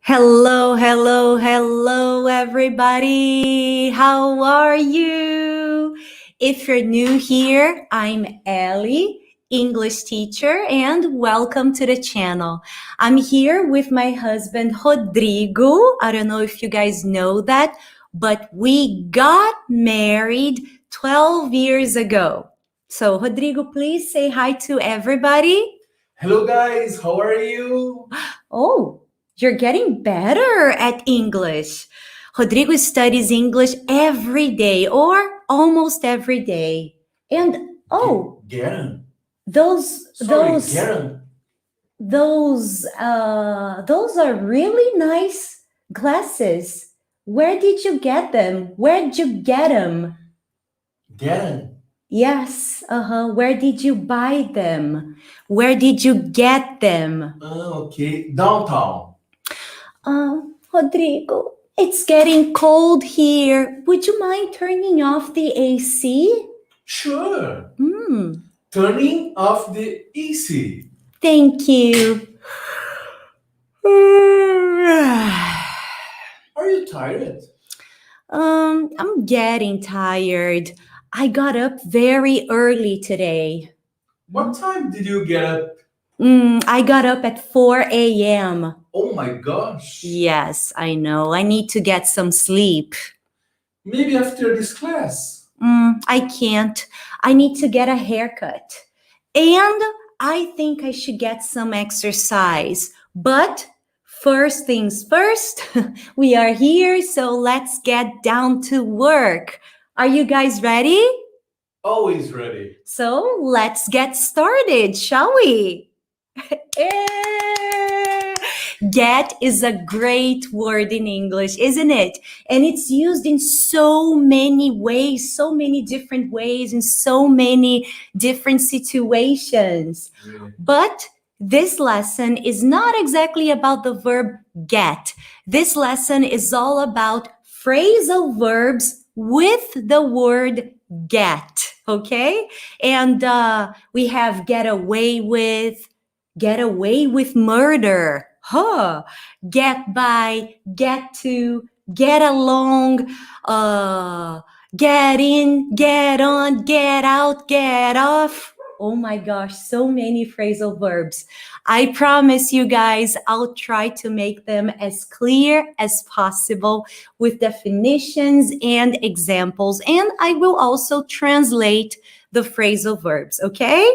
Hello, hello, hello, everybody. How are you? If you're new here, I'm Ellie, English teacher, and welcome to the channel. I'm here with my husband, Rodrigo. I don't know if you guys know that, but we got married 12 years ago. So, Rodrigo, please say hi to everybody. Hello, guys. How are you? Oh, you're getting better at English. Rodrigo studies English every day or almost every day. And Get those Get those are really nice glasses. Where did you get them? Where'd you get them? Get Yes, Where did you buy them? Where did you get them? Okay. Downtown. Rodrigo, it's getting cold here. Would you mind turning off the AC? Sure. Turning off the AC. Thank you. Are you tired? I'm getting tired. I got up very early today. What time did you get up? I got up at 4 a.m. Oh my gosh. Yes, I know. I need to get some sleep. Maybe after this class. I can't. I need to get a haircut. And I think I should get some exercise. But first things first, we are here, so let's get down to work. Are you guys ready? Always ready. So let's get started, shall we? Get is a great word in English, isn't it? And it's used in so many ways, so many different ways, in so many different situations. Really? But this lesson is not exactly about the verb get. This lesson is all about phrasal verbs with the word get, okay? And we have get away with murder, get by, get to, get along, get in, get on, get out, get off. Oh my gosh, so many phrasal verbs. I promise you guys, I'll try to make them as clear as possible with definitions and examples, and I will also translate the phrasal verbs, okay?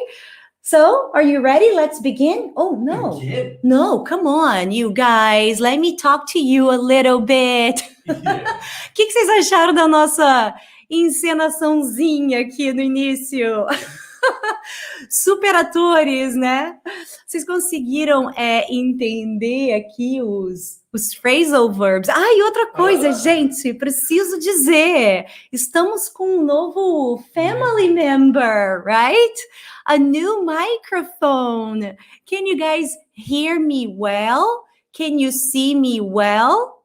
So, are you ready? Let's begin. Oh, no. Again? No, come on, you guys. Let me talk to you a little bit. Yeah. O que vocês acharam da nossa encenaçãozinha aqui no início? Super atores, né? Vocês conseguiram entender aqui os phrasal verbs? E outra coisa, gente, preciso dizer, estamos com um novo family member, right? A new microphone. Can you guys hear me well? Can you see me well?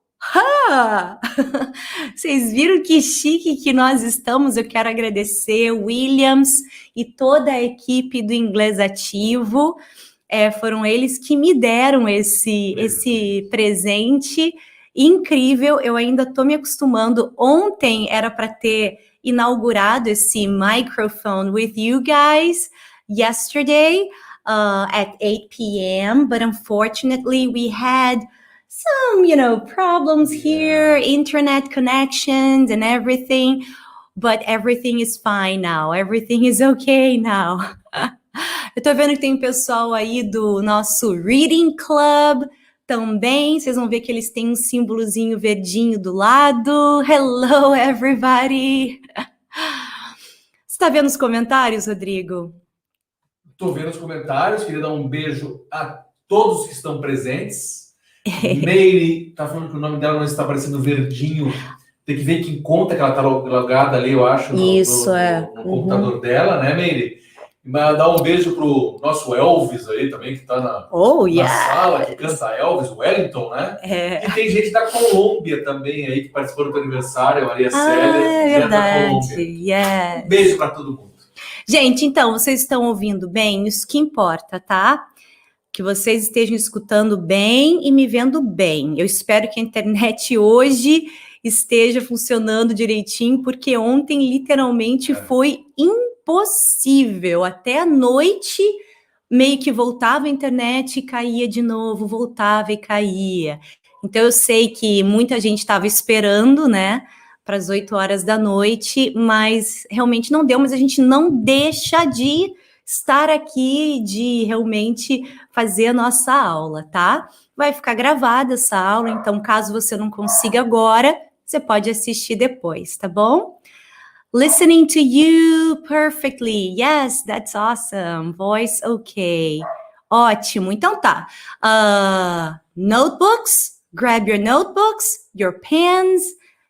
Vocês viram que chique que nós estamos? Eu quero agradecer Williams e toda a equipe do Inglês Ativo. Foram eles que me deram esse presente incrível. Eu ainda estou me acostumando. Ontem era para ter inaugurado esse microphone with you guys yesterday at 8 p.m. But unfortunately, we had some, problems here, internet connections and everything. But everything is fine now. Everything is okay now. Eu tô vendo que tem pessoal aí do nosso Reading Club também. Vocês vão ver que eles têm um símbolozinho verdinho do lado. Hello, everybody! Você tá vendo os comentários, Rodrigo? Tô vendo os comentários. Queria dar um beijo a todos que estão presentes. Meire tá falando que o nome dela não está aparecendo verdinho. Tem que ver que conta que ela tá logada ali, eu acho, no computador dela, né, Meire? Dar um beijo pro nosso Elvis aí também, que tá na sala, que canta Elvis, Wellington, né? E tem gente da Colômbia também aí, que participou do teu aniversário, a Maria Célia, é verdade. da Colômbia. Um beijo para todo mundo. Gente, então, vocês estão ouvindo bem? Isso que importa, tá? Que vocês estejam escutando bem e me vendo bem. Eu espero que a internet hoje esteja funcionando direitinho, porque ontem literalmente foi impossível. Até a noite meio que voltava a internet e caía de novo, voltava e caía. Então eu sei que muita gente estava esperando, né, para as 8 horas da noite, mas realmente não deu, mas a gente não deixa de estar aqui, de realmente fazer a nossa aula, tá? Vai ficar gravada essa aula, então caso você não consiga agora, você pode assistir depois, tá bom? Listening to you perfectly. Yes, that's awesome. Voice okay. Ótimo. Então tá. Notebooks. Grab your notebooks, your pens,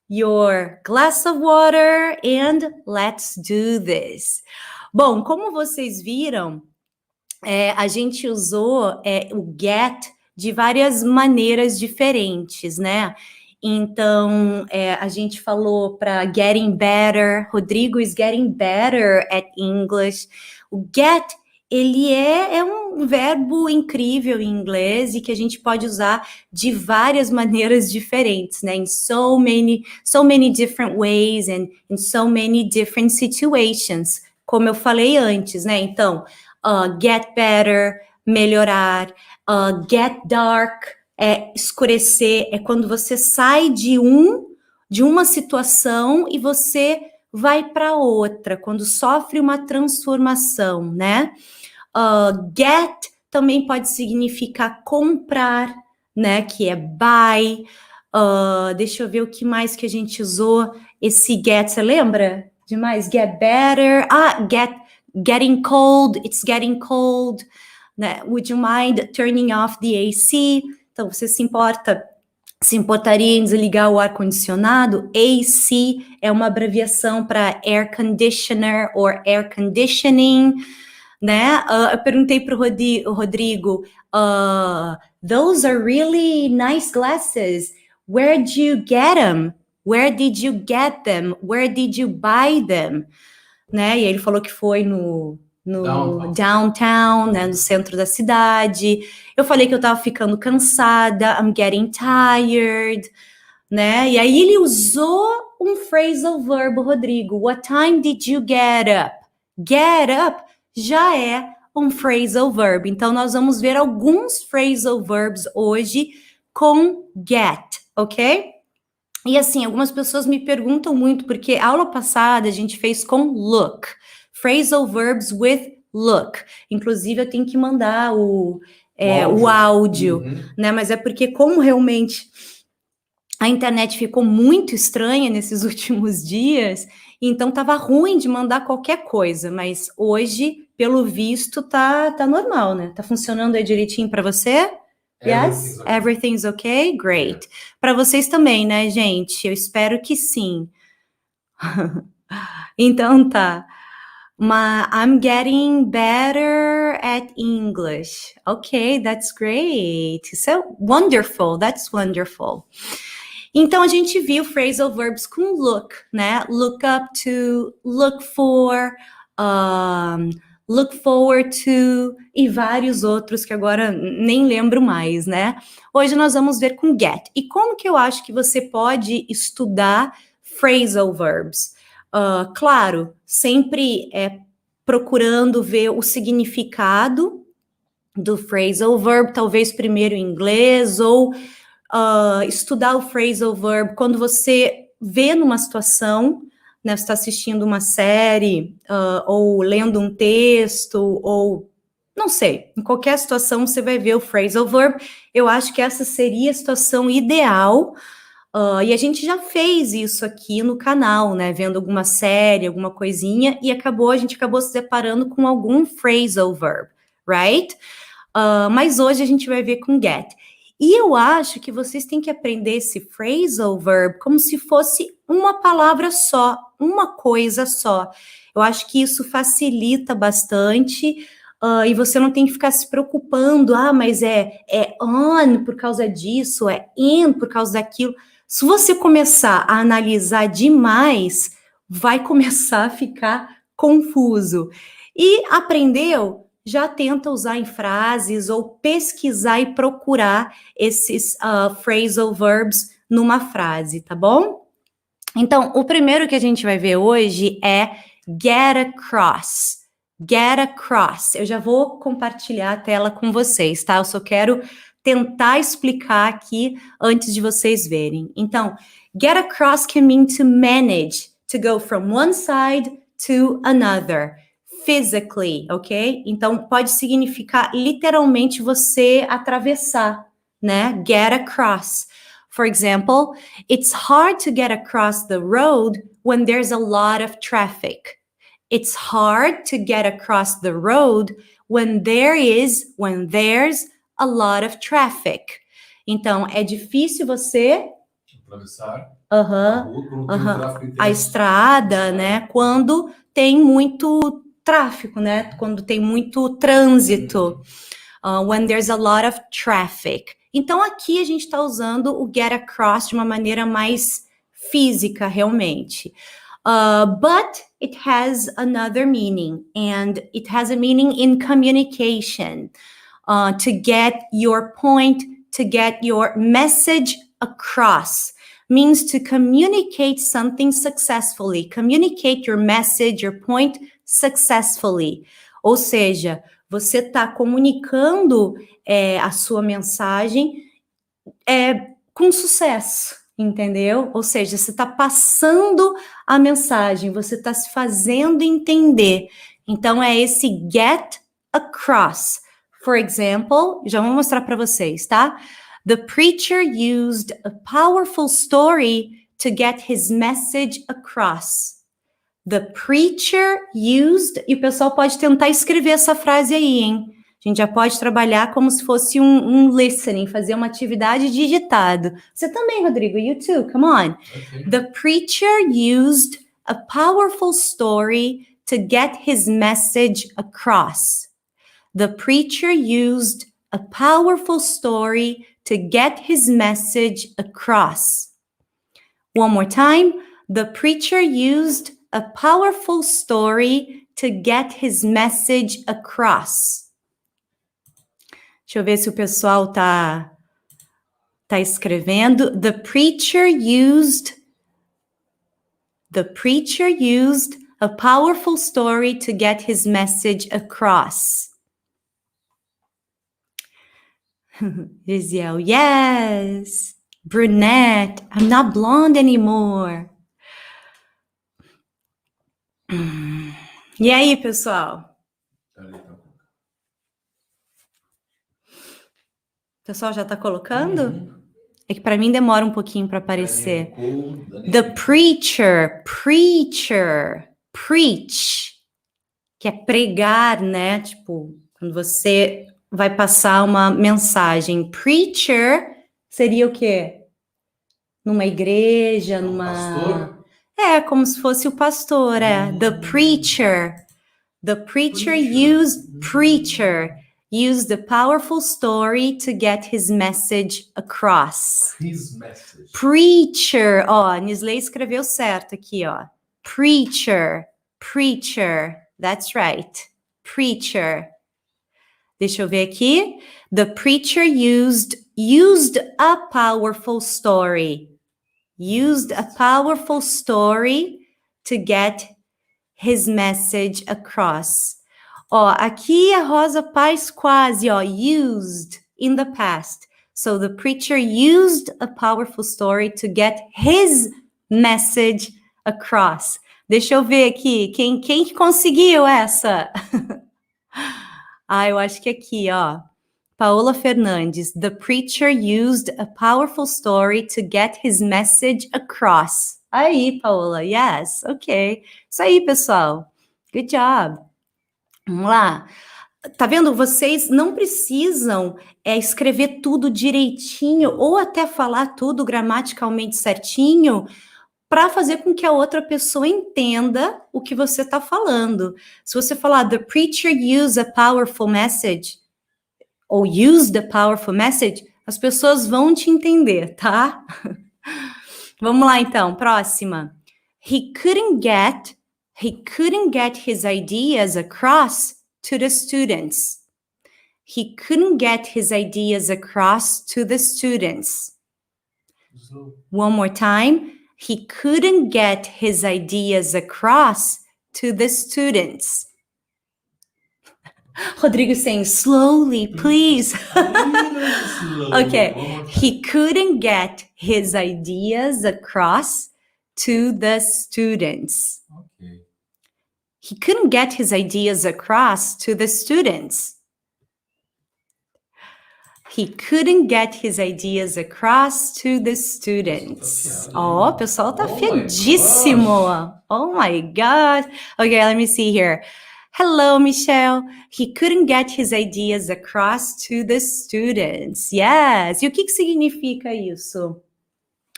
your glass of water, and let's do this. Bom, como vocês viram, a gente usou o get de várias maneiras diferentes, né? Então, a gente falou para getting better, Rodrigo is getting better at English. O get, ele é um verbo incrível em inglês e que a gente pode usar de várias maneiras diferentes, né? In so many different ways and in so many different situations, como eu falei antes, né? Então, get better, melhorar, get dark, escurecer, é quando você sai de uma situação e você vai para outra, quando sofre uma transformação, né? Get também pode significar comprar, né? Que é buy. Deixa eu ver o que mais que a gente usou. Esse get, você lembra? Demais? Get better. Getting cold. It's getting cold. Né? Would you mind turning off the AC? Então, você se importaria em desligar o ar-condicionado? AC é uma abreviação para air conditioner or air conditioning, né? Eu perguntei para o Rodrigo, those are really nice glasses. Where did you get them? Where did you get them? Where did you buy them? Né? E ele falou que foi no downtown, né, no centro da cidade. Eu falei que eu tava ficando cansada, I'm getting tired, né? E aí ele usou um phrasal verb, Rodrigo. What time did you get up? Get up já é um phrasal verb. Então nós vamos ver alguns phrasal verbs hoje com get, ok? E assim, algumas pessoas me perguntam muito, porque a aula passada a gente fez com look. Phrasal verbs with look. Inclusive, eu tenho que mandar o áudio, né? Mas é porque, como realmente a internet ficou muito estranha nesses últimos dias, então tava ruim de mandar qualquer coisa. Mas hoje, pelo visto, tá normal, né? Tá funcionando aí direitinho para você? Yes? Everything's okay? Great. Para vocês também, né, gente? Eu espero que sim. Então tá. I'm getting better at English. Okay, that's great. So wonderful, that's wonderful. Então a gente viu phrasal verbs com look, né? Look up to, look for, look forward to e vários outros que agora nem lembro mais, né? Hoje nós vamos ver com get. E como que eu acho que você pode estudar phrasal verbs? Claro, sempre procurando ver o significado do phrasal verb, talvez primeiro em inglês, ou estudar o phrasal verb quando você vê numa situação, né, você está assistindo uma série, ou lendo um texto, ou não sei, em qualquer situação você vai ver o phrasal verb. Eu acho que essa seria a situação ideal. E a gente já fez isso aqui no canal, né? Vendo alguma série, alguma coisinha, e a gente acabou se deparando com algum phrasal verb, right? Mas hoje a gente vai ver com get. E eu acho que vocês têm que aprender esse phrasal verb como se fosse uma palavra só, uma coisa só. Eu acho que isso facilita bastante, e você não tem que ficar se preocupando, mas é on por causa disso, é in por causa daquilo. Se você começar a analisar demais, vai começar a ficar confuso. E aprendeu, já tenta usar em frases ou pesquisar e procurar esses phrasal verbs numa frase, tá bom? Então, o primeiro que a gente vai ver hoje é get across. Get across. Eu já vou compartilhar a tela com vocês, tá? Eu só quero tentar explicar aqui antes de vocês verem. Então, get across can mean to manage, to go from one side to another, physically, ok? Então, pode significar literalmente você atravessar, né? Get across. For example, it's hard to get across the road when there's a lot of traffic. It's hard to get across the road when there's a lot of traffic. Então, é difícil você atravessar a rua quando tem um tráfego intenso. A estrada, né? Quando tem muito tráfego, né? Quando tem muito trânsito. When there's a lot of traffic. Então, aqui a gente está usando o get across de uma maneira mais física, realmente. But it has another meaning, and it has a meaning in communication. To get your point, to get your message across. Means to communicate something successfully. Communicate your message, your point successfully. Ou seja, você está comunicando a sua mensagem com sucesso, entendeu? Ou seja, você está passando a mensagem, você está se fazendo entender. Então, é esse get across. For example, já vou mostrar para vocês, tá? The preacher used a powerful story to get his message across. The preacher used... E o pessoal pode tentar escrever essa frase aí, hein? A gente já pode trabalhar como se fosse um listening, fazer uma atividade digitado. Você também, Rodrigo, you too, come on. Okay. The preacher used a powerful story to get his message across. The preacher used a powerful story to get his message across. One more time. The preacher used a powerful story to get his message across. Deixa eu ver se o pessoal tá escrevendo. The preacher used a powerful story to get his message across. Gisele, yes. Brunette, I'm not blonde anymore. E aí, pessoal? O pessoal já tá colocando? É que para mim demora um pouquinho para aparecer. The preacher, preach, que é pregar, né? Tipo, quando você vai passar uma mensagem. Preacher seria o quê? Numa igreja, numa... Pastor? Como se fosse o pastor, The preacher. The preacher used the powerful story to get his message across. His message. Preacher, Nisley escreveu certo aqui, Preacher, that's right. Preacher. Deixa eu ver aqui. The preacher used a powerful story. Used a powerful story to get his message across. Aqui a Rosa Paz quase, used in the past. So the preacher used a powerful story to get his message across. Deixa eu ver aqui, quem que conseguiu essa? Eu acho que aqui, Paola Fernandes. The preacher used a powerful story to get his message across. Aí, Paola, yes, ok. Isso aí, pessoal. Good job. Vamos lá. Tá vendo? Vocês não precisam escrever tudo direitinho ou até falar tudo gramaticalmente certinho para fazer com que a outra pessoa entenda o que você está falando. Se você falar, the preacher used a powerful message, ou used a powerful message, as pessoas vão te entender, tá? Vamos lá, então, próxima. He couldn't get He couldn't get his ideas across to the students. He couldn't get his ideas across to the students. One more time. He couldn't get his ideas across to the students. Rodrigo saying, slowly, please. Okay. He couldn't get his ideas across to the students. Ok. He couldn't get his ideas across to the students. He couldn't get his ideas across to the students. Oh, o pessoal tá afiadíssimo. Oh my God. Okay, let me see here. Hello, Michelle. He couldn't get his ideas across to the students. Yes. E o que significa isso?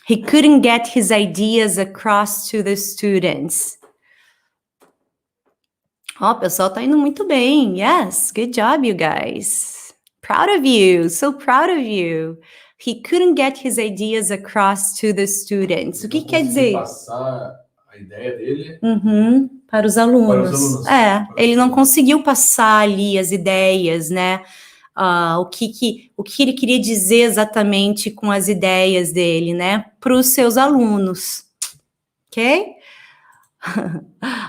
He couldn't get his ideas across to the students. Ó, o pessoal tá indo muito bem. Yes. Good job, you guys. Proud of you. So proud of you. He couldn't get his ideas across to the students. O que quer dizer? Passar a ideia dele Para os alunos. Para os alunos. Ele não conseguiu passar ali as ideias, né? O que ele queria dizer exatamente com as ideias dele, né? Para os seus alunos. Ok?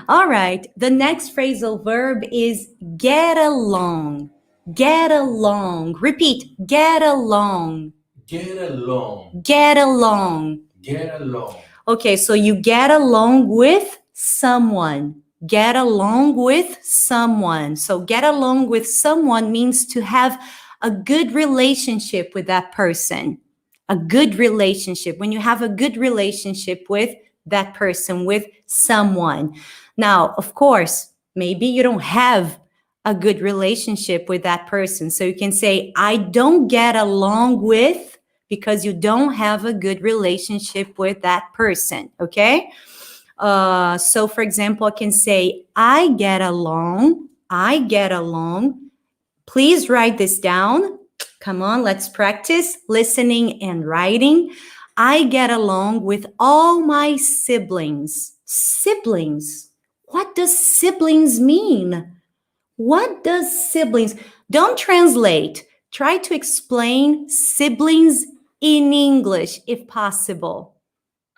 All right. The next phrasal verb is get along. Get along. Repeat. Get along. Get along. Get along. Get along. Okay, so you get along with someone. Get along with someone. So get along with someone means to have a good relationship with that person. A good relationship. When you have a good relationship with that person, with someone. Now, of course, maybe you don't have a good relationship with that person. So you can say, I don't get along with, because you don't have a good relationship with that person, okay? So for example, I can say, I get along. Please write this down. Come on, let's practice listening and writing. I get along with all my siblings. Siblings. What does siblings mean? What does siblings? Don't translate. Try to explain siblings in English, if possible.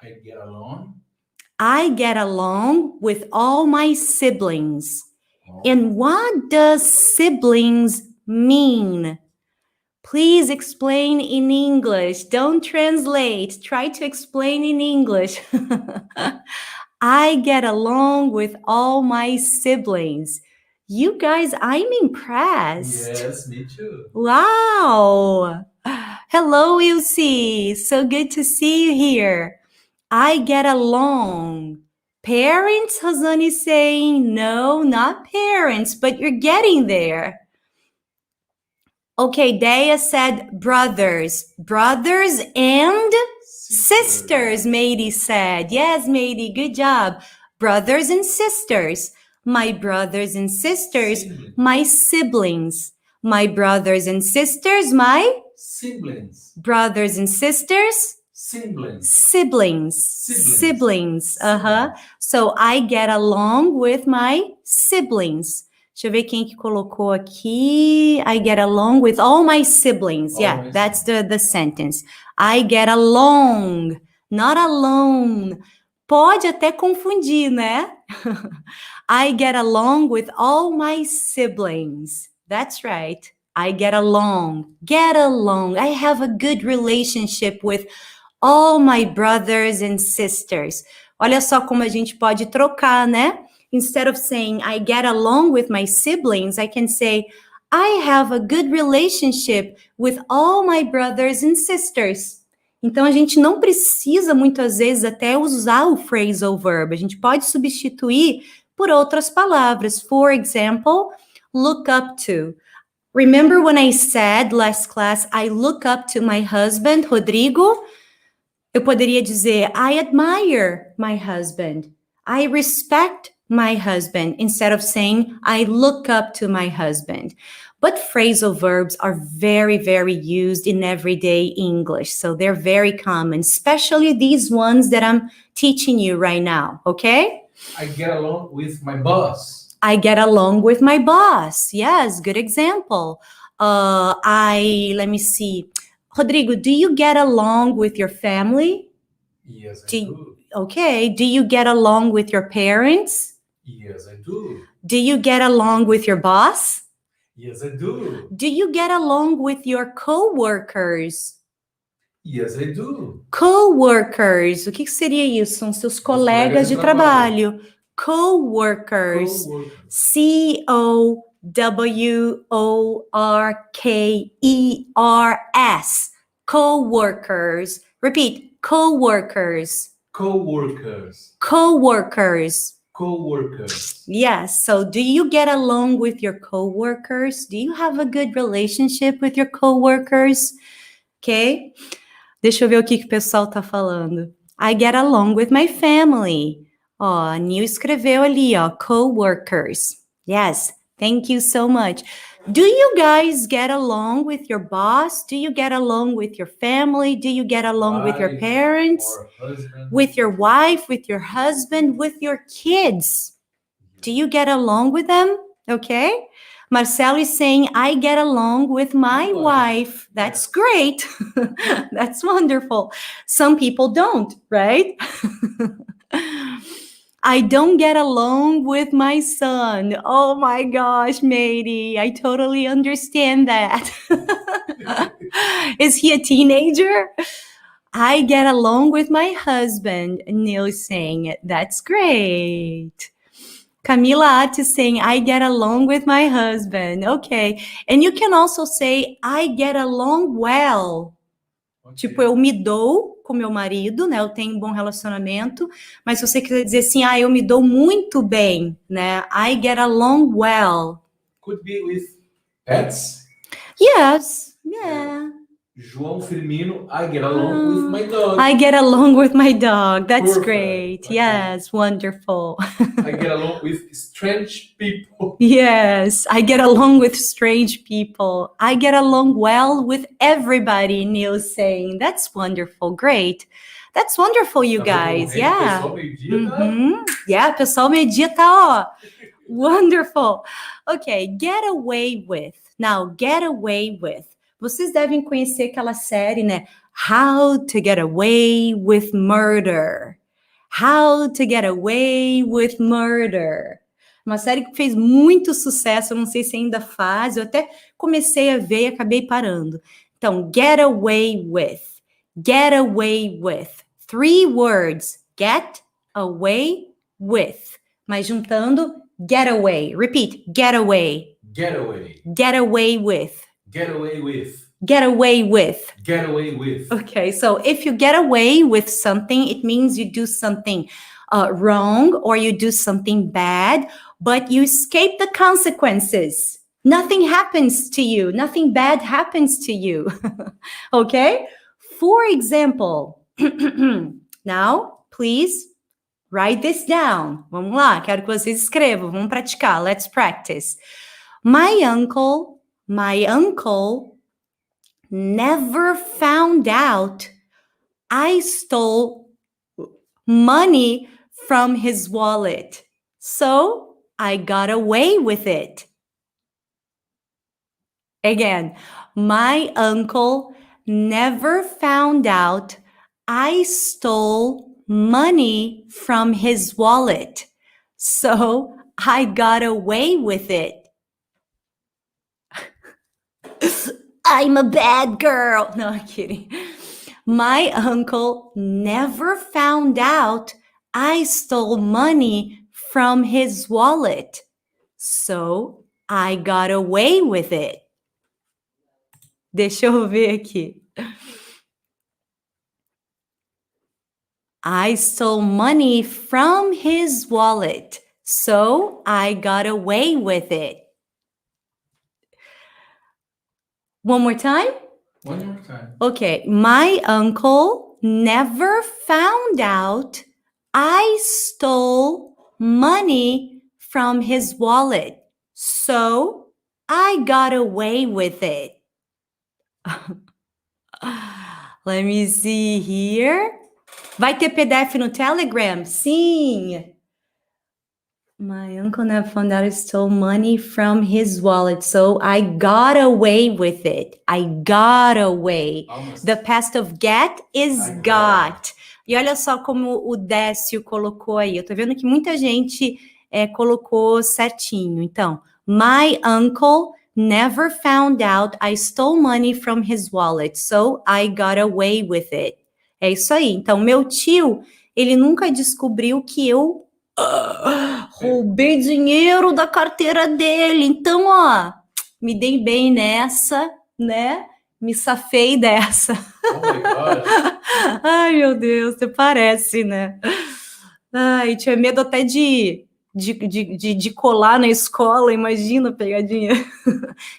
I get along. I get along with all my siblings. And what does siblings mean? Please explain in English. Don't translate. Try to explain in English. I get along with all my siblings. You guys, I'm impressed. Yes, me too. Wow. Hello, Ilse. So good to see you here. I get along. Parents, Hazani is saying, no, not parents, but you're getting there. Okay, Dea said brothers. Brothers and sisters, Mady said. Yes, Mady, good job. Brothers and sisters. My brothers and sisters, my siblings. My brothers and sisters, my siblings. Brothers and sisters, siblings. So I get along with my siblings. Deixa eu ver quem que colocou aqui. I get along with all my siblings. Yeah, that's the sentence. I get along, not alone. Pode até confundir, né? I get along with all my siblings. That's right. I get along. Get along. I have a good relationship with all my brothers and sisters. Olha só como a gente pode trocar, né? Instead of saying I get along with my siblings, I can say I have a good relationship with all my brothers and sisters. Então, a gente não precisa, muitas vezes, até usar o phrasal verb. A gente pode substituir por outras palavras. For example, look up to. Remember when I said last class, I look up to my husband, Rodrigo? Eu poderia dizer, I admire my husband. I respect my husband, instead of saying, I look up to my husband. But phrasal verbs are very, very used in everyday English. So they're very common, especially these ones that I'm teaching you right now, okay? I get along with my boss. I get along with my boss. Yes, good example. Let me see. Rodrigo, do you get along with your family? Yes, I Do- do. Okay. Do you get along with your parents? Yes, I do. Do you get along with your boss? Yes, I do. Do you get along with your co-workers? Yes, I do. Co-workers, o que seria isso? São seus colegas de trabalho. Co-workers. Co-worker. C-O-W-O-R-K-E-R-S. Co-workers. Repeat, co-workers. Co-workers. Co-workers. Co-workers. Yes, so do you get along with your co-workers? Do you have a good relationship with your co-workers? Ok? Deixa eu ver o que o pessoal tá falando. I get along with my family. Ó, a Nil escreveu ali, ó, co-workers. Yes, thank you so much. Do you guys get along with your boss? Do you get along with your family? Do you get along with your Wife parents? or husband. With your wife, with your husband, with your kids? Do you get along with them? Okay. Marcelo is saying, I get along with my wife. That's great. That's wonderful. Some people don't, right? I don't get along with my son. Oh my gosh, matey. I totally understand that. Is he a teenager? I get along with my husband. Neil is saying, that's great. Camila At is saying, I get along with my husband. Okay. And you can also say, I get along well. Okay. Tipo, eu me dou com meu marido, né? Eu tenho um bom relacionamento. Mas se você quiser dizer assim, eu me dou muito bem, né? I get along well. Could be with pets. Yes. Yeah. João Firmino, I get along with my dog. I get along with my dog. That's Perfect. great. Okay. Yes, wonderful. I get along with strange people. Yes, I get along with strange people. I get along well with everybody, Neil's saying. That's wonderful. Great. That's wonderful, you guys. Yeah. Pessoal, meio-dia, tá? Yeah, pessoal, meio-dia tá, ó. Wonderful. Okay, get away with. Now, get away with. Vocês devem conhecer aquela série, né? How to Get Away with Murder. How to Get Away with Murder. Uma série que fez muito sucesso, eu não sei se ainda faz, eu até comecei a ver e acabei parando. Então, get away with. Get away with. 3 words. Get away with. Mas juntando, get away. Repeat, get away. Get away. Get away with. Get away with. Get away with. Get away with. Okay, so if you get away with something, it means you do something wrong or you do something bad, but you escape the consequences. Nothing happens to you. Nothing bad happens to you. Okay? For example, now, please write this down. Vamos lá, quero que vocês escrevam. Vamos praticar. Let's practice. My uncle never found out I stole money from his wallet. So I got away with it. Again, my uncle never found out I stole money from his wallet. So I got away with it. I'm a bad girl. No, I'm kidding. My uncle never found out I stole money from his wallet. So I got away with it. Deixa eu ver aqui. I stole money from his wallet. So I got away with it. One more time? One more time. Okay. My uncle never found out I stole money from his wallet. So I got away with it. Let me see here. Vai ter PDF no Telegram? Sim. My uncle never found out I stole money from his wallet, so I got away with it. I got away. Almost. The past of get is I got. E olha só como o Décio colocou aí. Eu tô vendo que muita gente colocou certinho. Então, my uncle never found out I stole money from his wallet, so I got away with it. É isso aí. Então, meu tio, ele nunca descobriu que eu roubei dinheiro da carteira dele. Então, ó, me dei bem nessa, né? Me safei dessa. Oh my God. Ai, meu Deus, você parece, né? Ai, tinha medo até de colar na escola, imagina a pegadinha.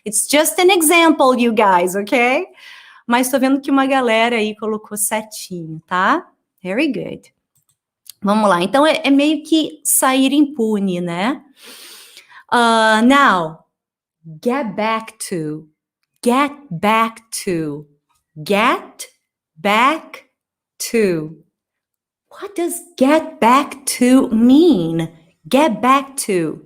It's just an example, you guys, ok? Mas tô vendo que uma galera aí colocou certinho, tá? Very good. Vamos lá, então é meio que sair impune, né? Now, get back to. Get back to. Get back to. What does get back to mean? Get back to.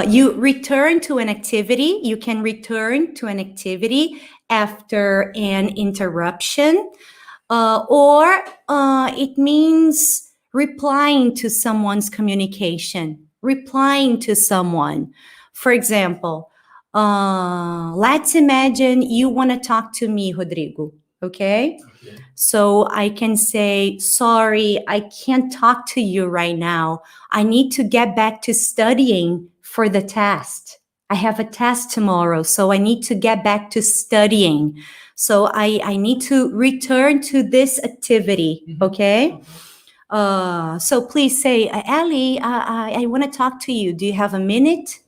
You return to an activity. You can return to an activity after an interruption. Or it means replying to someone's communication, replying to someone. For example, let's imagine you want to talk to me, Rodrigo, okay? So I can say, sorry, I can't talk to you right now. I need to get back to studying for the test. I have a test tomorrow, so I need to get back to studying. So I need to return to this activity, okay? So please say, Ellie, I want to talk to you. Do you have a minute?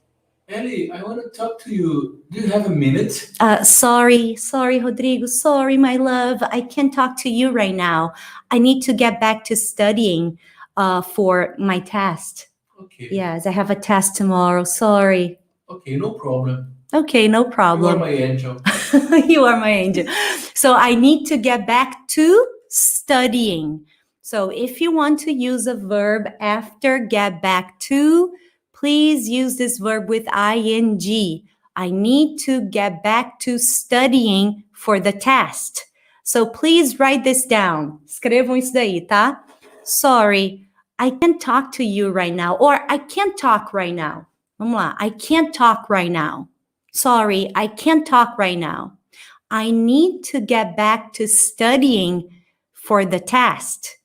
Ellie, I want to talk to you. Do you have a minute? Sorry, Rodrigo. Sorry, my love. I can't talk to you right now. I need to get back to studying for my test. Okay. Yes, I have a test tomorrow. Sorry. Okay, no problem. Okay, no problem. You are my angel. You are my angel. So I need to get back to studying. So if you want to use a verb after get back to, please use this verb with ing. I need to get back to studying for the test. So please write this down. Escrevam isso daí, tá? Sorry, I can't talk to you right now. Or I can't talk right now. Vamos lá. I can't talk right now. Sorry, I can't talk right now. I need to get back to studying for the test.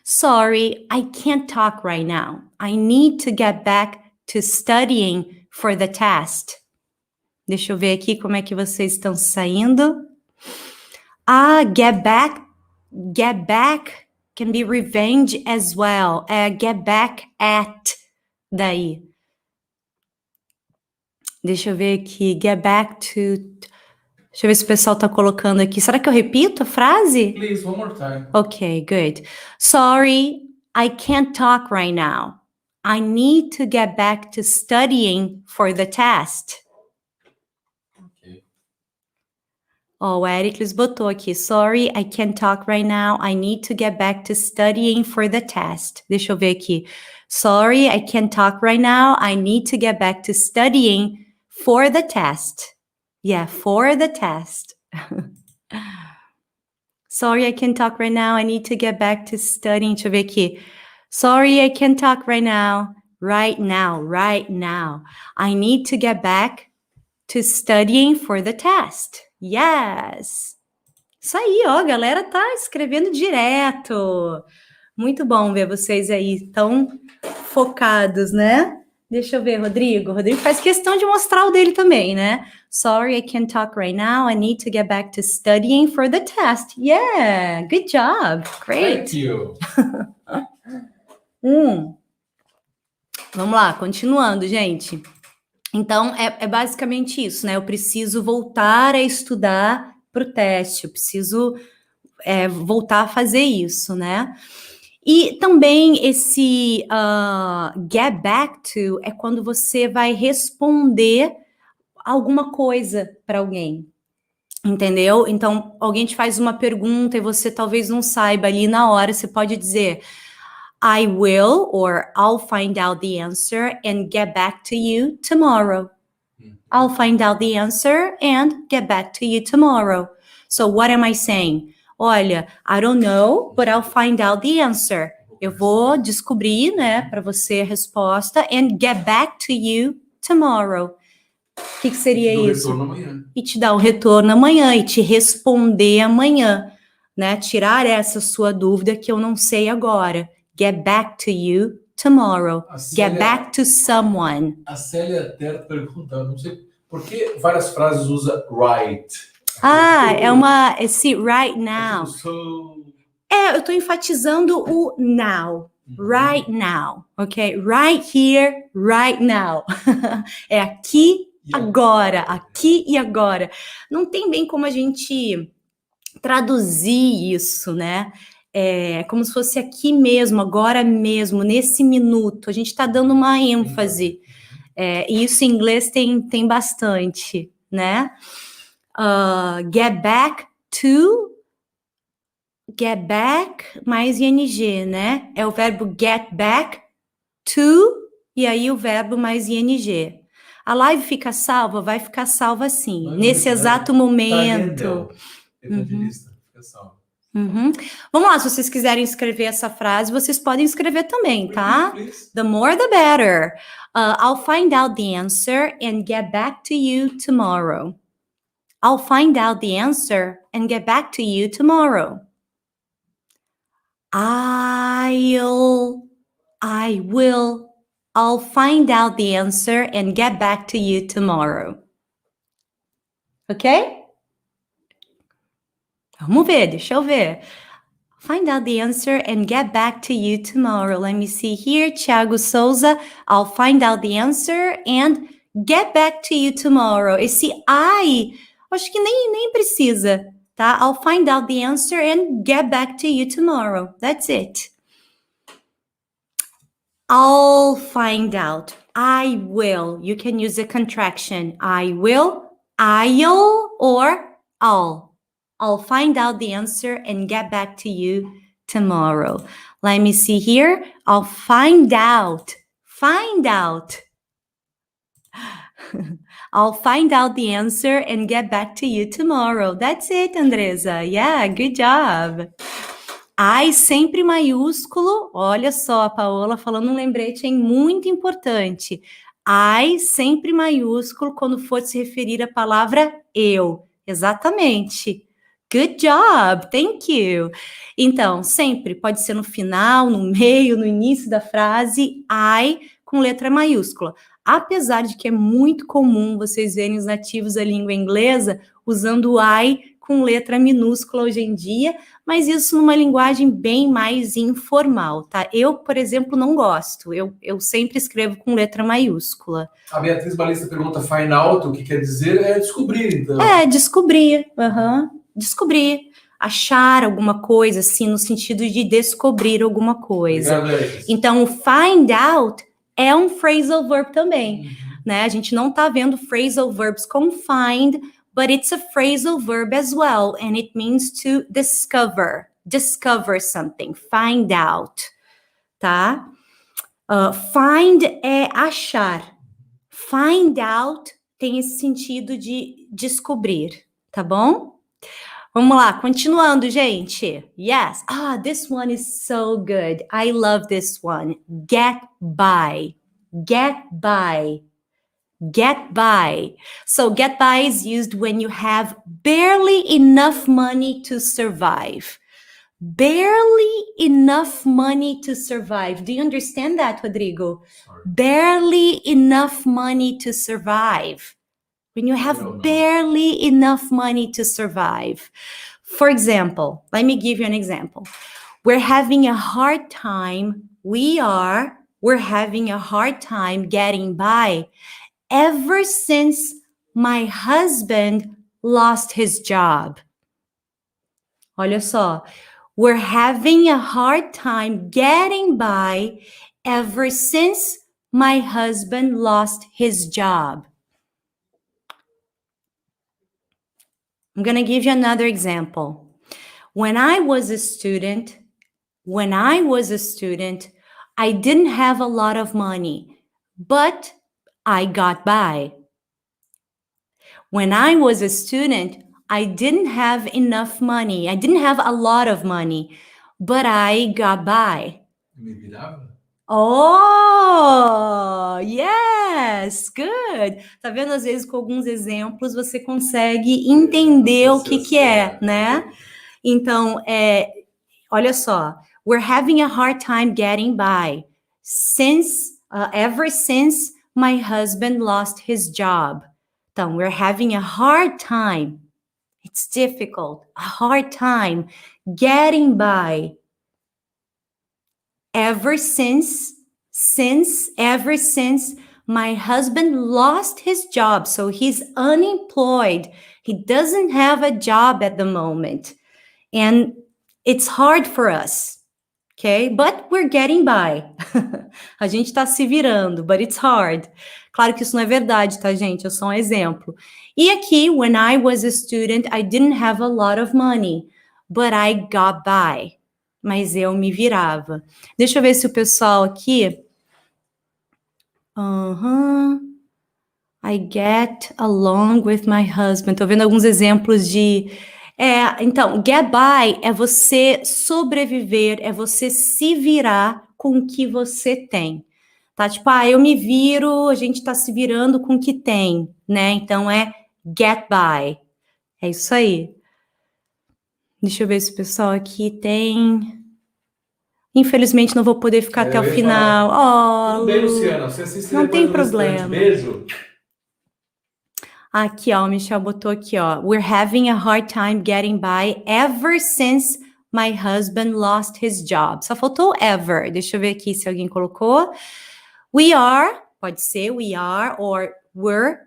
Sorry, I can't talk right now. I need to get back to studying for the test. Deixa eu ver aqui como é que vocês estão saindo. Get back can be revenge as well. Get back at, daí. Deixa eu ver aqui, get back to... Deixa eu ver se o pessoal tá colocando aqui. Será que eu repito a frase? Please, one more time. Okay, good. Sorry, I can't talk right now. I need to get back to studying for the test. Okay. O Ericles botou aqui. Sorry, I can't talk right now. I need to get back to studying for the test. Deixa eu ver aqui. Sorry, I can't talk right now. I need to get back to studying for the test. Yeah, for the test. Sorry, I can't talk right now. I need to get back to studying. Deixa eu ver aqui. Sorry, I can't talk right now. Right now. I need to get back to studying for the test. Yes. Isso aí, ó, a galera tá escrevendo direto. Muito bom ver vocês aí tão focados, né? Deixa eu ver, Rodrigo. Rodrigo faz questão de mostrar o dele também, né? Sorry, I can't talk right now. I need to get back to studying for the test. Yeah, good job. Great. Thank you. Vamos lá, continuando, gente. Então, é basicamente isso, né? Eu preciso voltar a estudar para o teste. Eu preciso voltar a fazer isso, né? E também esse get back to é quando você vai responder alguma coisa para alguém, entendeu? Então, alguém te faz uma pergunta e você talvez não saiba ali na hora, você pode dizer I will or I'll find out the answer and get back to you tomorrow. I'll find out the answer and get back to you tomorrow. So what am I saying? Olha, I don't know, but I'll find out the answer. Eu vou descobrir, né, para você a resposta and get back to you tomorrow. O que seria isso? E te dar o retorno amanhã e te responder amanhã, né? Tirar essa sua dúvida que eu não sei agora. Get back to you tomorrow. Get back to someone. A Célia até pergunta, não sei por que várias frases usa right. Esse right now. Eu tô enfatizando o now. Right now, ok? Right here, right now. É aqui, agora. Aqui e agora. Não tem bem como a gente traduzir isso, né? É como se fosse aqui mesmo, agora mesmo, nesse minuto. A gente tá dando uma ênfase. E isso em inglês tem bastante, né? Get back to... Get back mais ing, né? É o verbo get back to e aí o verbo mais ing. A live fica salva? Vai ficar salva sim. Nesse exato momento. Evangelista, fica salva. Vamos lá, se vocês quiserem escrever essa frase, vocês podem escrever também, tá? Please. The more the better. I'll find out the answer and get back to you tomorrow. I'll find out the answer and get back to you tomorrow. I will. I'll find out the answer and get back to you tomorrow. Ok? Vamos ver, deixa eu ver. Find out the answer and get back to you tomorrow. Let me see here. Thiago Souza. I'll find out the answer and get back to you tomorrow. Esse I, acho que nem precisa. Tá? I'll find out the answer and get back to you tomorrow. That's it. I'll find out. I will. You can use a contraction. I will, I'll, or I'll. I'll find out the answer and get back to you tomorrow. Let me see here. I'll find out. Find out. I'll find out the answer and get back to you tomorrow. That's it, Andresa. Yeah, good job. I sempre maiúsculo. Olha só, a Paola falando um lembrete, hein? Muito importante. I sempre maiúsculo quando for se referir à palavra eu. Exatamente. Good job, thank you. Então, sempre pode ser no final, no meio, no início da frase, I com letra maiúscula. Apesar de que é muito comum vocês verem os nativos da língua inglesa usando o I com letra minúscula hoje em dia, mas isso numa linguagem bem mais informal, tá? Eu, por exemplo, não gosto. Eu sempre escrevo com letra maiúscula. A Beatriz Balista pergunta find out, o que quer dizer é descobrir, então. Descobrir. Descobrir. Achar alguma coisa, assim, no sentido de descobrir alguma coisa. Então, o find out é um phrasal verb também, né? A gente não tá vendo phrasal verbs com find, but it's a phrasal verb as well, and it means to discover something, find out, tá? Find é achar. Find out tem esse sentido de descobrir, tá bom? Vamos lá, continuando, gente. Yes. This one is so good. I love this one. Get by. Get by. Get by. So get by is used when you have barely enough money to survive. Barely enough money to survive. Do you understand that, Rodrigo? Sorry. Barely enough money to survive. When you have barely enough money to survive. For example, let me give you an example. We're having a hard time. We're having a hard time getting by ever since my husband lost his job. Olha só. We're having a hard time getting by ever since my husband lost his job. I'm going to give you another example. When I was a student, When I was a student, I didn't have a lot of money, but I got by. When I was a student, I didn't have enough money. I didn't have a lot of money, but I got by. Me virava? Oh, yes, good. Tá vendo? Às vezes, com alguns exemplos, você consegue entender o que é, né? Então, olha só. We're having a hard time getting by ever since my husband lost his job. Então, we're having a hard time. It's difficult. A hard time getting by. Ever since my husband lost his job. So he's unemployed. He doesn't have a job at the moment. And it's hard for us. Okay? But we're getting by. A gente tá se virando, but it's hard. Claro que isso não é verdade, tá, gente? É só um exemplo. E aqui, when I was a student, I didn't have a lot of money, but I got by. Mas eu me virava. Deixa eu ver se o pessoal aqui... I get along with my husband. Tô vendo alguns exemplos de... Então, get by é você sobreviver, é você se virar com o que você tem. Tá? Tipo, eu me viro, a gente tá se virando com o que tem, né? Então, é get by. É isso aí. Deixa eu ver se o pessoal aqui tem... Infelizmente, não vou poder ficar até o final. Tudo bem, Luciana. Você assiste não tem depois no problema. Beijo. Aqui, ó, o Michel botou aqui, ó. We're having a hard time getting by ever since my husband lost his job. Só faltou ever. Deixa eu ver aqui se alguém colocou. We are, pode ser we are, or we're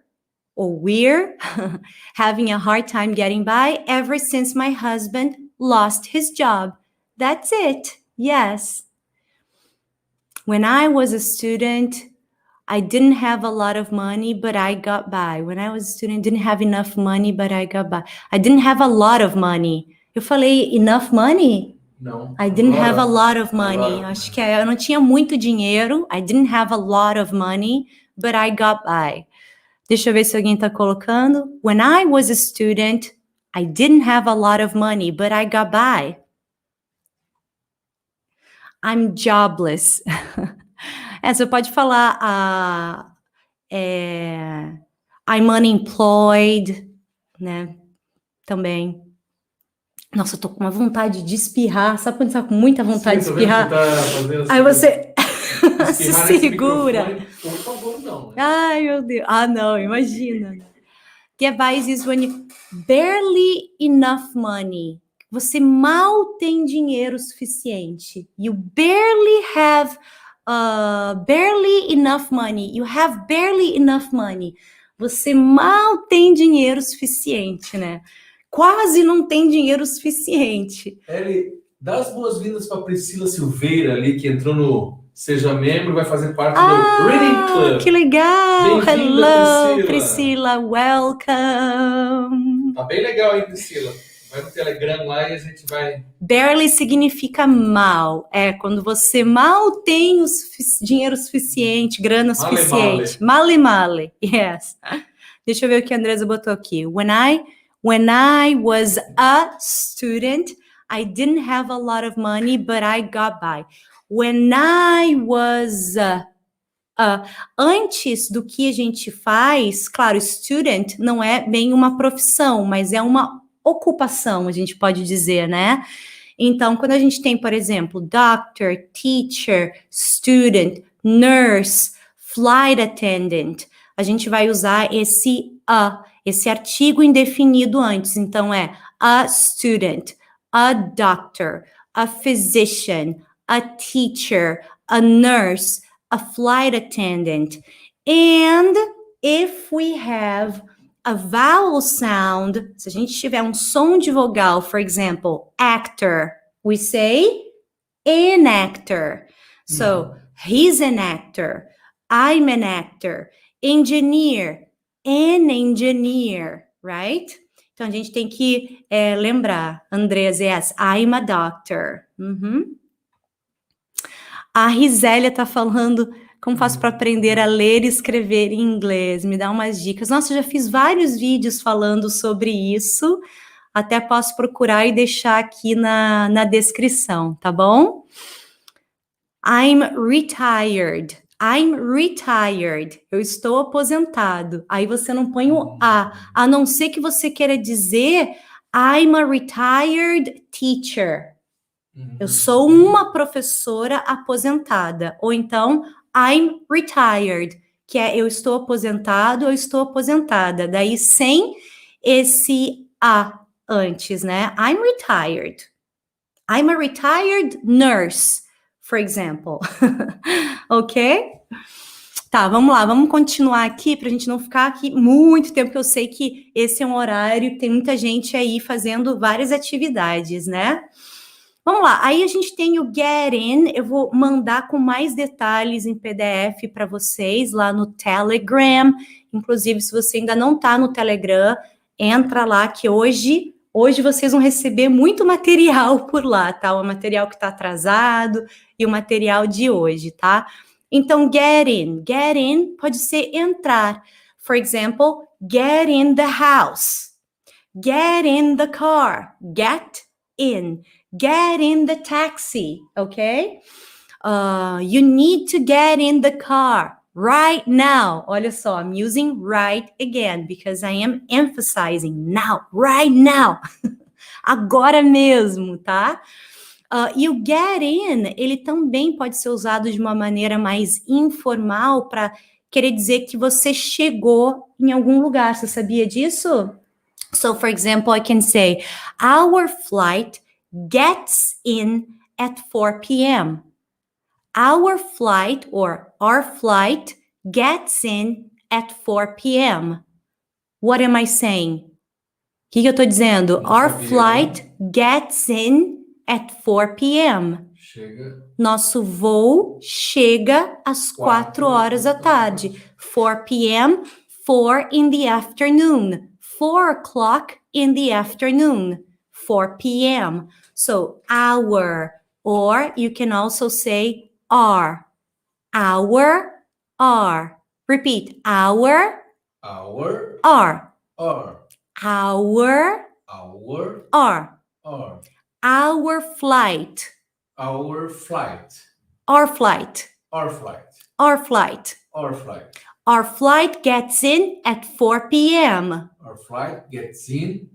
having a hard time getting by ever since my husband lost his job. That's it. Yes. When I was a student, I didn't have a lot of money, but I got by. When I was a student, I didn't have enough money, but I got by. I didn't have a lot of money. Eu falei enough money? Não. I didn't have a lot of money. Acho que eu não tinha muito dinheiro. I didn't have a lot of money, but I got by. Deixa eu ver se alguém tá colocando. When I was a student, I didn't have a lot of money, but I got by. I'm jobless. Você pode falar I'm unemployed, né? Também. Nossa, eu tô com uma vontade de espirrar. Sabe quando você tá com muita vontade de espirrar? Aí você se segura. Por favor, não. Ai, meu Deus. Não, imagina. Get by is when you barely enough money. Você mal tem dinheiro suficiente. You barely have barely enough money. You have barely enough money. Você mal tem dinheiro suficiente, né? Quase não tem dinheiro suficiente. Eli, dá as boas-vindas para Priscila Silveira ali, que entrou no Seja Membro e vai fazer parte do Reading Club. Que legal! Hello, Priscila. Welcome! Tá bem legal, hein, Priscila? Vai no Telegram lá e a gente vai... Barely significa mal. Quando você mal tem dinheiro suficiente, grana suficiente. Male. Yes. Deixa eu ver o que a Andresa botou aqui. When I was a student, I didn't have a lot of money, but I got by. When I was... antes do que a gente faz, claro, student não é bem uma profissão, mas é uma ocupação, a gente pode dizer, né? Então, quando a gente tem, por exemplo, doctor, teacher, student, nurse, flight attendant, a gente vai usar esse artigo indefinido antes. Então, é a student, a doctor, a physician, a teacher, a nurse, a flight attendant. And if we have a vowel sound, se a gente tiver um som de vogal, for example, actor, we say an actor. So, he's an actor, I'm an actor. Engineer, an engineer, right? Então, a gente tem que lembrar, Andreas, yes, I'm a doctor. A Risélia tá falando como faço para aprender a ler e escrever em inglês. Me dá umas dicas. Nossa, eu já fiz vários vídeos falando sobre isso. Até posso procurar e deixar aqui na descrição, tá bom? I'm retired. I'm retired. Eu estou aposentado. Aí você não põe o a não ser que você queira dizer I'm a retired teacher. Eu sou uma professora aposentada. Ou então, I'm retired, que é eu estou aposentado ou estou aposentada. Daí sem esse a antes, né? I'm retired. I'm a retired nurse, for example. Ok? Tá, vamos lá, vamos continuar aqui para a gente não ficar aqui muito tempo, porque eu sei que esse é um horário que tem muita gente aí fazendo várias atividades, né? Vamos lá, aí a gente tem o Get In, eu vou mandar com mais detalhes em PDF para vocês lá no Telegram. Inclusive, se você ainda não está no Telegram, entra lá que hoje vocês vão receber muito material por lá, tá? O material que está atrasado e o material de hoje, tá? Então, get in pode ser entrar. For example, get in the house, get in the car, get in the taxi, okay? You need to get in the car right now. Olha só, I'm using right again because I am emphasizing now, right now. Agora mesmo, tá? E o get in, ele também pode ser usado de uma maneira mais informal para querer dizer que você chegou em algum lugar. Você sabia disso? So, for example, I can say, our flight gets in at 4 p.m. Our flight gets in at 4 p.m. What am I saying? O que eu estou dizendo? Our flight gets in at 4 p.m. Nosso voo chega às 4 horas da tarde. 4 p.m., 4 in the afternoon. 4 o'clock in the afternoon. 4 p.m. So, our, or you can also say our. Our. Repeat, our. Our. Our. Our flight. Our flight gets in at 4 p.m. Our flight gets in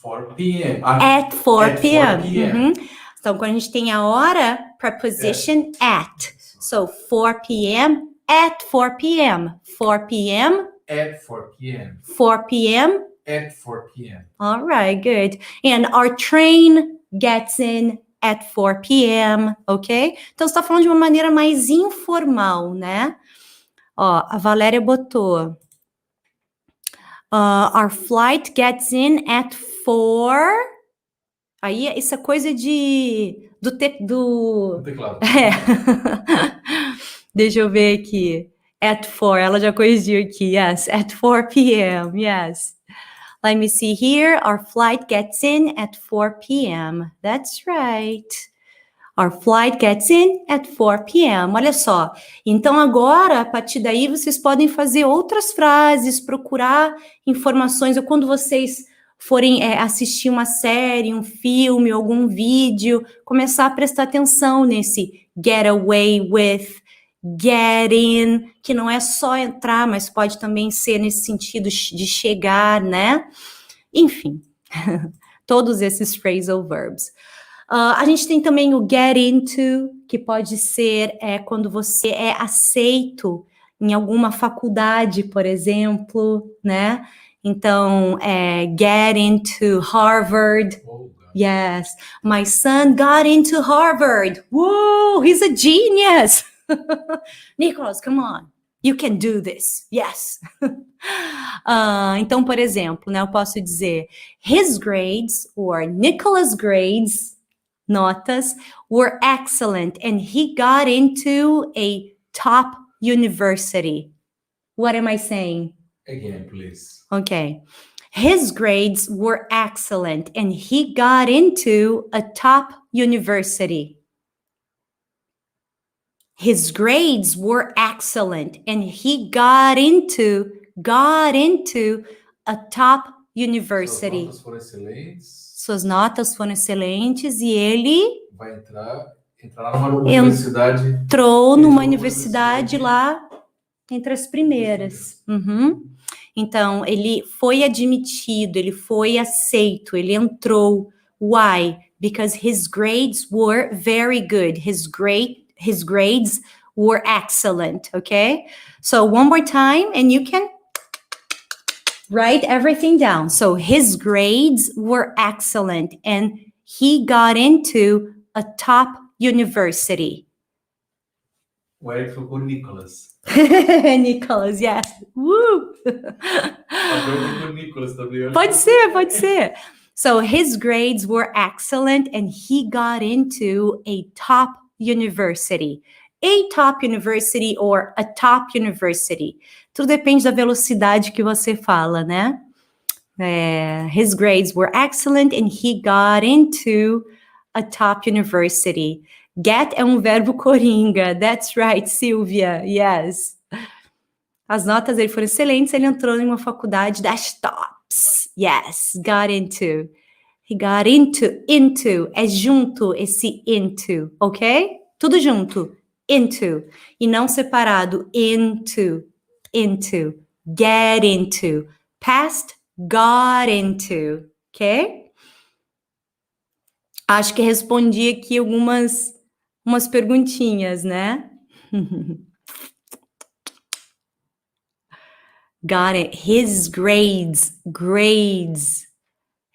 4 p.m. At 4 p.m. Então, quando a gente tem a hora, preposition at. So, 4 p.m. at 4 p.m. 4 p.m. At 4 p.m. 4 p.m. At 4 p.m. All right, good. And our train gets in at 4 p.m., ok? Então, você está falando de uma maneira mais informal, né? Ó, a Valéria botou. Our flight gets in at 4. Aí, isso é coisa do teclado. Deixa eu ver aqui. At 4, ela já corrigiu aqui. Yes, at 4 p.m., yes. Let me see here. Our flight gets in at 4 p.m. That's right. Our flight gets in at 4 p.m. Olha só. Então, agora, a partir daí, vocês podem fazer outras frases, procurar informações, ou quando vocês forem assistir uma série, um filme, algum vídeo, começar a prestar atenção nesse get away with, get in, que não é só entrar, mas pode também ser nesse sentido de chegar, né? Enfim, todos esses phrasal verbs. A gente tem também o get into, que pode ser quando você é aceito em alguma faculdade, por exemplo, né? Então, get into Harvard. Yes, my son got into Harvard. Whoa, he's a genius. Nicholas, come on. You can do this. Yes. Então, por exemplo, né, eu posso dizer his grades or Nicholas' grades, notas, were excellent and he got into a top university. What am I saying? Again, please. Okay. His grades were excellent and he got into a top university. His grades were excellent and he got into a top university. Suas notas foram excelentes. E ele Vai entrar numa universidade. Entrou numa universidade lá entre as primeiras. Uhum. Então, ele foi admitido, ele foi aceito, ele entrou. Why? Because his grades were very good. His grades were excellent, okay? So one more time, and you can write everything down. So his grades were excellent, and he got into a top university. O Eric colocou Nicholas. Nicholas, yes. Woo! Nicholas também. Pode ser. So his grades were excellent and he got into a top university. A top university or a top university. Tudo depende da velocidade que você fala, né? His grades were excellent and he got into a top university. Get é um verbo coringa. That's right, Silvia. Yes. As notas dele foram excelentes. Ele entrou em uma faculdade das tops. Yes, got into. He got into. É junto esse into, ok? Tudo junto. Into. E não separado. Into. Get into. Past, got into. Ok? Acho que respondi aqui umas perguntinhas, né? Got it. His grades.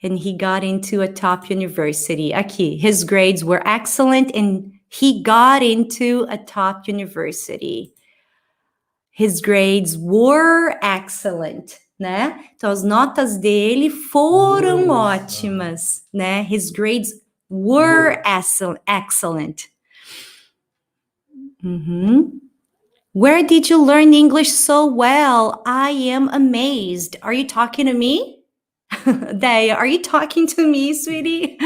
And he got into a top university. Aqui. His grades were excellent and he got into a top university. His grades were excellent, né? Então, as notas dele foram ótimas, né? His grades were excellent. Where did you learn English so well? I am amazed. Are you talking to me? Daya, are you talking to me, sweetie?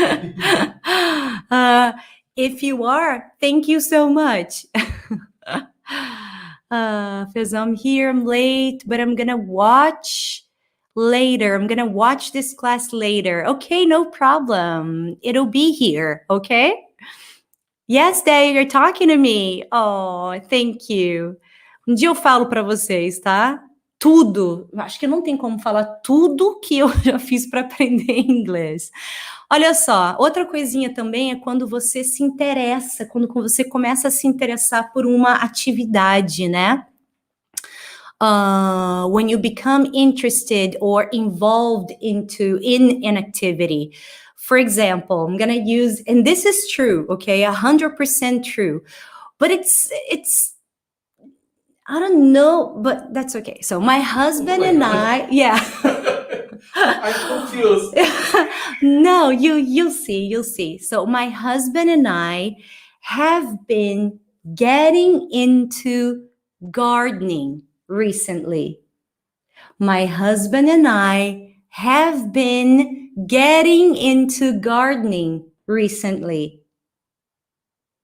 If you are, thank you so much. Because I'm here, I'm late, but I'm gonna watch later. I'm gonna watch this class later. Okay, no problem. It'll be here, okay? Yes, Daya, you're talking to me. Oh, thank you. Um dia eu falo para vocês, tá? Tudo. Acho que não tem como falar tudo que eu já fiz para aprender inglês. Olha só, outra coisinha também é quando você se interessa, quando você começa a se interessar por uma atividade, né? When you become interested or involved in an activity. For example, I'm gonna use, and this is true, okay, 100% true, but it's I don't know, but that's okay. So my husband and I, yeah. I'm confused. No, you'll see. So my husband and I have been getting into gardening recently. My husband and I have been getting into gardening recently.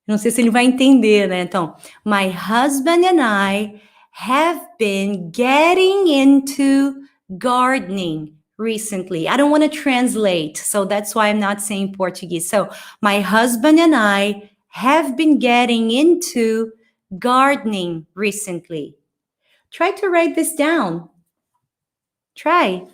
Não sei se ele vai entender, né? Então, my husband and I have been getting into gardening recently. I don't want to translate, so that's why I'm not saying Portuguese. So, my husband and I have been getting into gardening recently. Try to write this down. Try.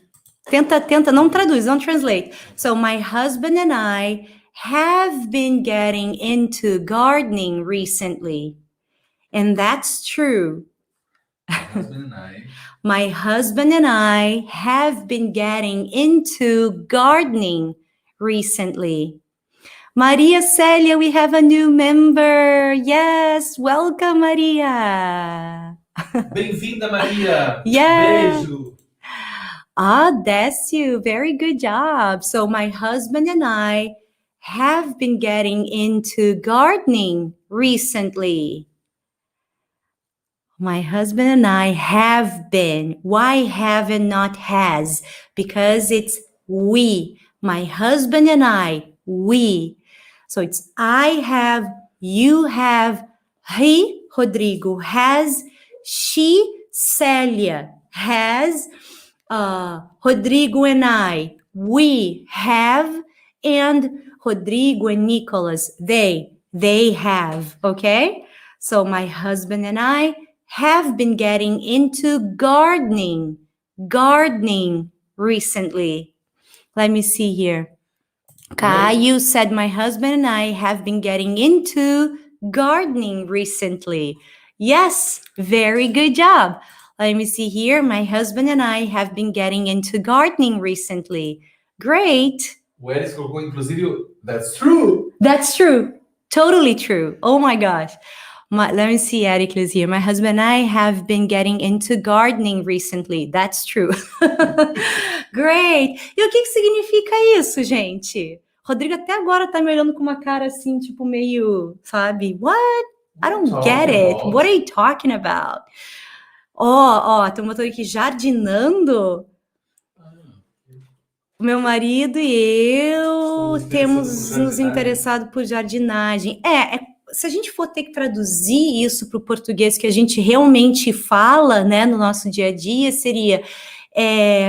Tenta, não traduz, don't translate. So, my husband and I have been getting into gardening recently. And that's true. My husband and I have been getting into gardening recently. Maria Célia, we have a new member. Yes, welcome, Maria. Bem-vinda, Maria. Yeah. Beijo. Décio, very good job. So my husband and I have been getting into gardening recently. My husband and I have been. Why have and not has? Because it's we. My husband and I, we. So it's I have, you have, he Rodrigo. Has, she, Célia. Has, Rodrigo and I, we have, and Rodrigo and Nicholas, they have, okay? So my husband and I have been getting into gardening recently. Let me see here. Caio said, my husband and I have been getting into gardening recently. Yes, very good job. Let me see here. My husband and I have been getting into gardening recently. Great. O Eris colocou, inclusive, that's true. That's true. Totally true. Oh my gosh. Let me see, Ericles here. My husband and I have been getting into gardening recently. That's true. Great. E o que significa isso, gente? Rodrigo até agora tá me olhando com uma cara assim, tipo meio, sabe? What? I don't get it. What are you talking about? Tem um botão aqui, jardinando. O meu marido e eu temos nos interessado por jardinagem. Se a gente for ter que traduzir isso para o português que a gente realmente fala, né, no nosso dia a dia, seria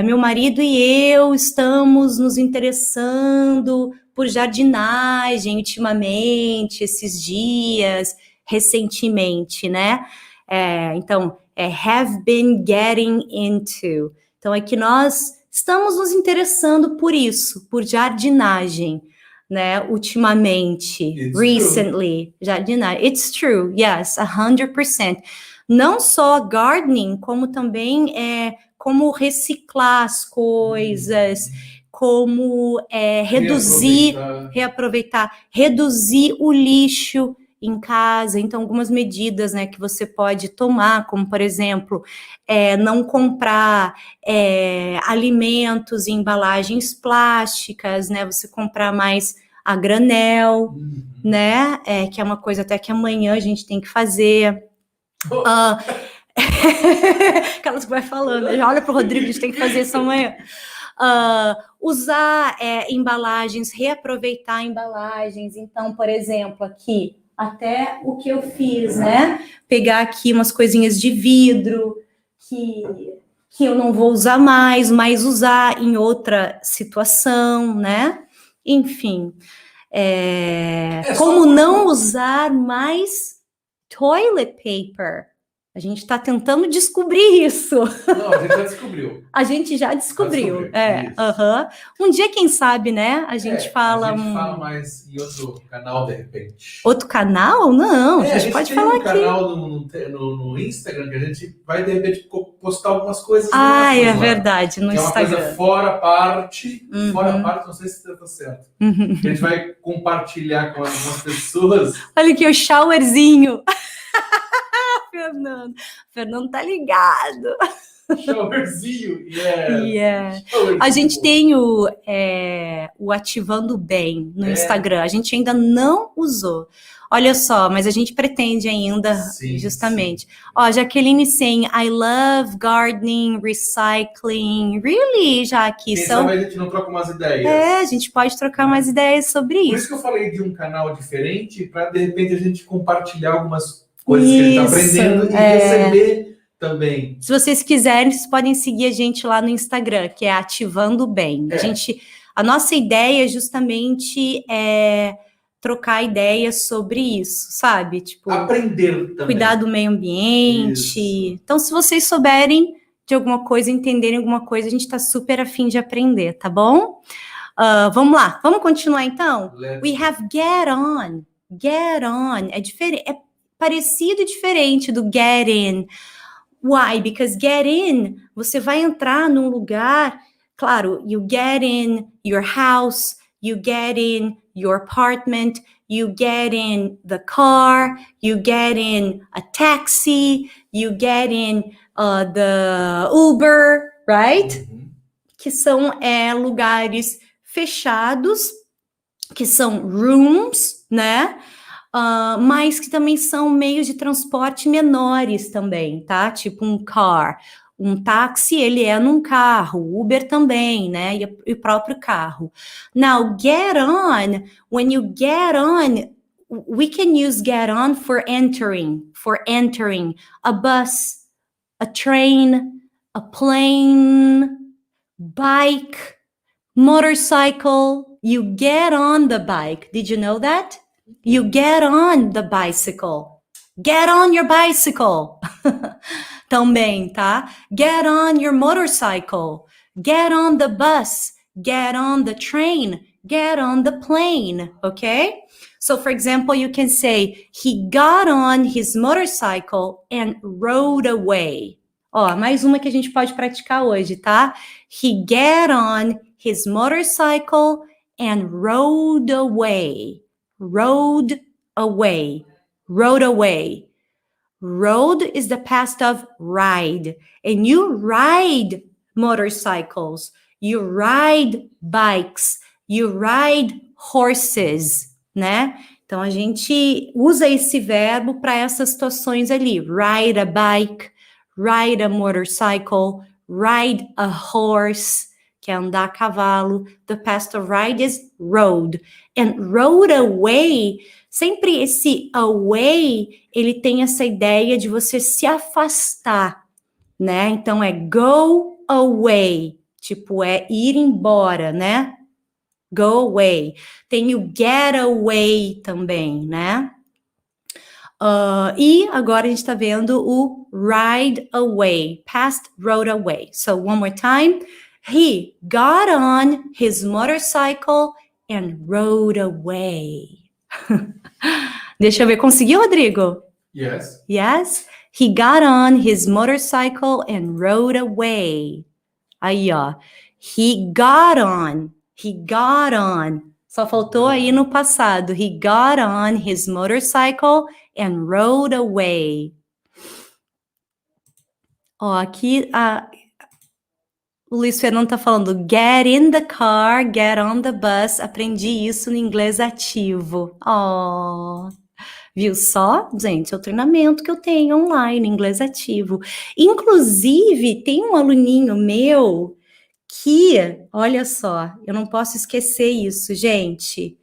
meu marido e eu estamos nos interessando por jardinagem ultimamente, esses dias, recentemente, né? Então, have been getting into. Então, é que nós estamos nos interessando por isso, por jardinagem, né? Ultimamente, recently, jardinagem. It's true, yes, 100%. Não só gardening, como também como reciclar as coisas, como reaproveitar, reduzir o lixo em casa. Então, algumas medidas, né, que você pode tomar, como, por exemplo, não comprar alimentos em embalagens plásticas, né, você comprar mais a granel, né, que é uma coisa até que amanhã a gente tem que fazer. Aquelas que vai falando, já olha para o Rodrigo, a gente tem que fazer isso amanhã. Usar embalagens, reaproveitar embalagens. Então, por exemplo, aqui, até o que eu fiz, né? Pegar aqui umas coisinhas de vidro que eu não vou usar mais, mas usar em outra situação, né? Enfim, como não usar mais toilet paper. A gente está tentando descobrir isso. Não, a gente já descobriu. A gente já descobriu. Um dia, quem sabe, né? A gente fala... A gente fala mais em outro canal, de repente. Outro canal? Não, a gente pode falar aqui. A gente tem um canal no Instagram que a gente vai, de repente, postar algumas coisas. É verdade, no Instagram. É uma coisa fora parte. Fora parte, não sei se está certo. A gente vai compartilhar com algumas pessoas. Olha aqui o showerzinho. Fernando tá ligado. Showerzinho, yeah. Showerzinho. A gente tem o Ativando Bem no Instagram. A gente ainda não usou. Olha só, mas a gente pretende ainda, justamente. Sim. Ó, Jaqueline saying, I love gardening, recycling. Really, Jaque? Quem sabe a gente não troca umas ideias. A gente pode trocar umas ideias sobre isso. Por isso que eu falei de um canal diferente, para de repente a gente compartilhar algumas coisas que a gente está aprendendo e receber também. Se vocês quiserem, vocês podem seguir a gente lá no Instagram, que é Ativando Bem. A nossa ideia justamente é trocar ideias sobre isso, sabe? Tipo, aprender também. Cuidar do meio ambiente. Isso. Então, se vocês souberem de alguma coisa, entenderem alguma coisa, a gente está super afim de aprender, tá bom? Vamos lá, vamos continuar então? We have get on. Get on. É diferente, é parecido e diferente do get in. Why? Because get in, você vai entrar num lugar, claro, you get in your house, you get in your apartment, you get in the car, you get in a taxi, you get in the Uber, right? Que são lugares fechados, que são rooms, né? Mas que também são meios de transporte menores também, tá? Tipo um car. Um táxi, ele é num carro, Uber também, né? E o próprio carro. Now, get on, when you get on, we can use get on for entering, a bus, a train, a plane, bike, motorcycle. You get on the bike. Did you know that? You get on the bicycle. Get on your bicycle. Também, tá? Get on your motorcycle. Get on the bus. Get on the train. Get on the plane. Okay? So, for example, you can say, he got on his motorcycle and rode away. Ó, mais uma que a gente pode praticar hoje, tá? He got on his motorcycle and rode away. Rode away. Rode away. Rode is the past of ride. And you ride motorcycles. You ride bikes. You ride horses, né? Então, a gente usa esse verbo para essas situações ali. Ride a bike, ride a motorcycle, ride a horse, que é andar a cavalo. The past of ride is rode. And rode away, sempre esse away, ele tem essa ideia de você se afastar, né? Então, é go away, tipo, é ir embora, né? Go away. Tem o get away também, né? E agora a gente está vendo o ride away, past rode away. So one more time. He got on his motorcycle and rode away. Deixa eu ver, conseguiu, Rodrigo? Yes. Yes? He got on his motorcycle and rode away. Aí, ó. He got on. He got on. Só faltou aí no passado. He got on his motorcycle and rode away. Ó, aqui o Luiz Fernando tá falando get in the car, get on the bus. Aprendi isso no inglês ativo. Ó, viu só? Gente, é o treinamento que eu tenho online, inglês ativo. Inclusive, tem um aluninho meu que, olha só, eu não posso esquecer isso, gente.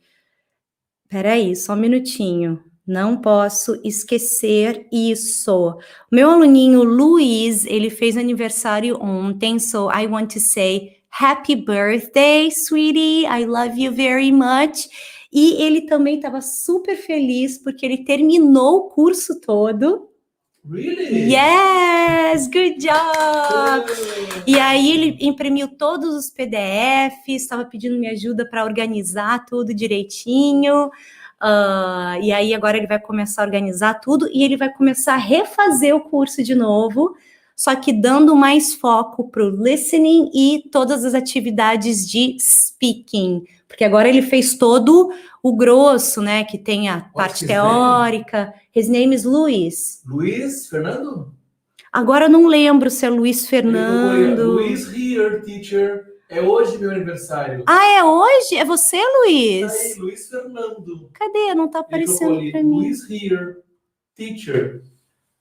Peraí, só um minutinho. Não posso esquecer isso. O meu aluninho Luiz, ele fez aniversário ontem, so I want to say happy birthday, sweetie. I love you very much. E ele também estava super feliz porque ele terminou o curso todo. Really? Yes, good job! E aí ele imprimiu todos os PDFs, estava pedindo minha ajuda para organizar tudo direitinho. E aí agora ele vai começar a organizar tudo e ele vai começar a refazer o curso de novo, só que dando mais foco para o listening e todas as atividades de speaking, porque agora ele fez todo o grosso, né, que tem a parte teórica. His name is Luiz. Luiz Fernando? Agora eu não lembro se é Luiz Fernando. Luiz here, teacher. É hoje meu aniversário. Ah, é hoje? É você, Luiz? Tá aí, Luiz Fernando. Cadê? Não tá aparecendo para mim. Luiz here, teacher.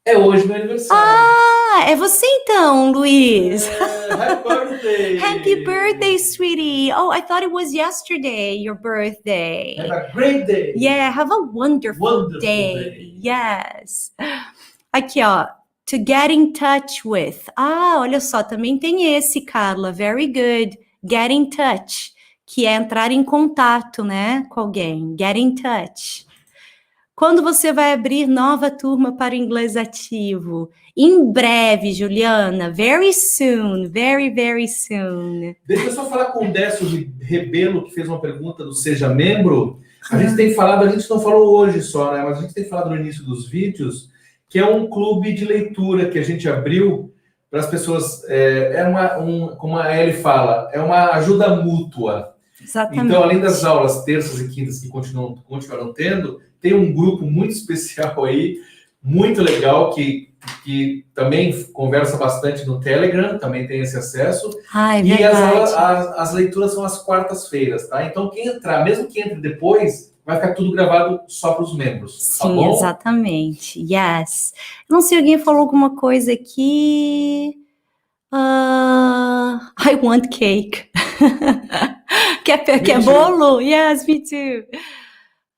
É hoje meu aniversário. Ah, é você então, Luiz. Happy birthday. Happy birthday, sweetie. Oh, I thought it was yesterday, your birthday. Have a great day. Yeah, have a wonderful day. Yes. Aqui, ó. To get in touch with. Ah, olha só, também tem esse, Carla. Very good. Get in touch, que é entrar em contato, né, com alguém. Get in touch. Quando você vai abrir nova turma para o inglês ativo? Em breve, Juliana. Very soon. Very, very soon. Deixa eu só falar com o Décio Rebelo, que fez uma pergunta do Seja Membro. A gente tem falado, a gente não falou hoje só, né? Mas a gente tem falado no início dos vídeos, que é um clube de leitura que a gente abriu para as pessoas. Como a Ellie fala, é uma ajuda mútua. Exatamente. Então, além das aulas terças e quintas que continuaram tendo, tem um grupo muito especial aí, muito legal, que também conversa bastante no Telegram, também tem esse acesso. E as leituras são às quartas-feiras, tá? Então, quem entrar, mesmo que entre depois, vai ficar tudo gravado só para os membros. Sim, tá bom? Exatamente. Yes. Não sei, alguém falou alguma coisa aqui. I want cake. Quer bolo? Yes, me too.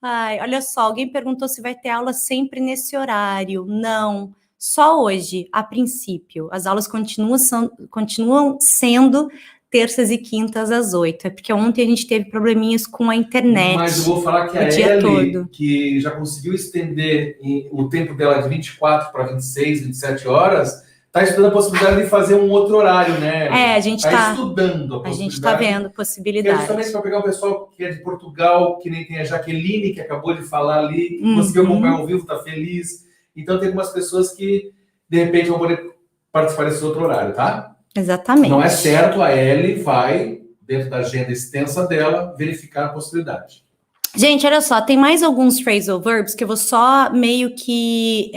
Ai, olha só, alguém perguntou se vai ter aula sempre nesse horário. Não, só hoje, a princípio. As aulas continuam sendo terças e quintas às 8. É porque ontem a gente teve probleminhas com a internet. Mas eu vou falar que a Ellie, que já conseguiu estender o tempo dela de 24 para 26, 27 horas, está estudando a possibilidade de fazer um outro horário, né? A gente está estudando a gente está vendo possibilidades. Que é justamente para pegar o pessoal que é de Portugal, que nem tem a Jaqueline, que acabou de falar ali, que conseguiu acompanhar ao vivo, está feliz. Então tem algumas pessoas que, de repente, vão poder participar desse outro horário, tá? Exatamente. Não é certo, a Ellie vai, dentro da agenda extensa dela, verificar a possibilidade. Gente, olha só, tem mais alguns phrasal verbs que eu vou só meio que...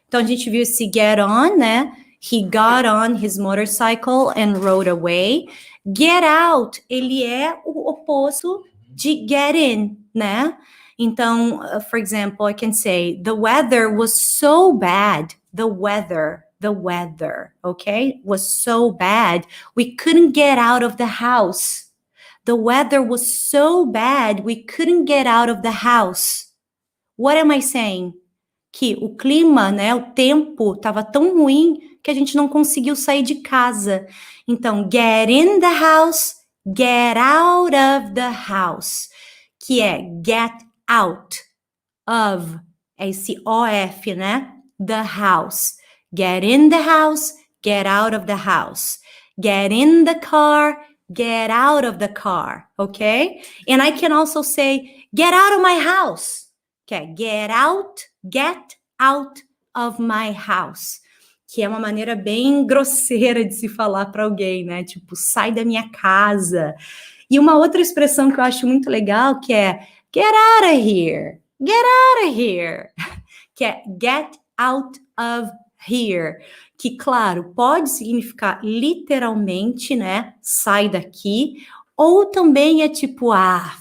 Então, a gente viu esse get on, né? He got on his motorcycle and rode away. Get out, ele é o oposto de get in, né? Então, for example, I can say, the weather was so bad. The weather, okay, was so bad. We couldn't get out of the house. The weather was so bad, we couldn't get out of the house. What am I saying? Que o clima, né, o tempo estava tão ruim que a gente não conseguiu sair de casa. Então, get in the house, get out of the house, que é get out of, é esse OF, né? The house. Get in the house, get out of the house. Get in the car, get out of the car, okay? And I can also say, get out of my house. Okay, get out of my house. Que é uma maneira bem grosseira de se falar para alguém, né? Tipo, sai da minha casa. E uma outra expressão que eu acho muito legal, que é get out of here. Get out of here. Que é get out of here. Que, claro, pode significar literalmente, né? Sai daqui. Ou também é tipo,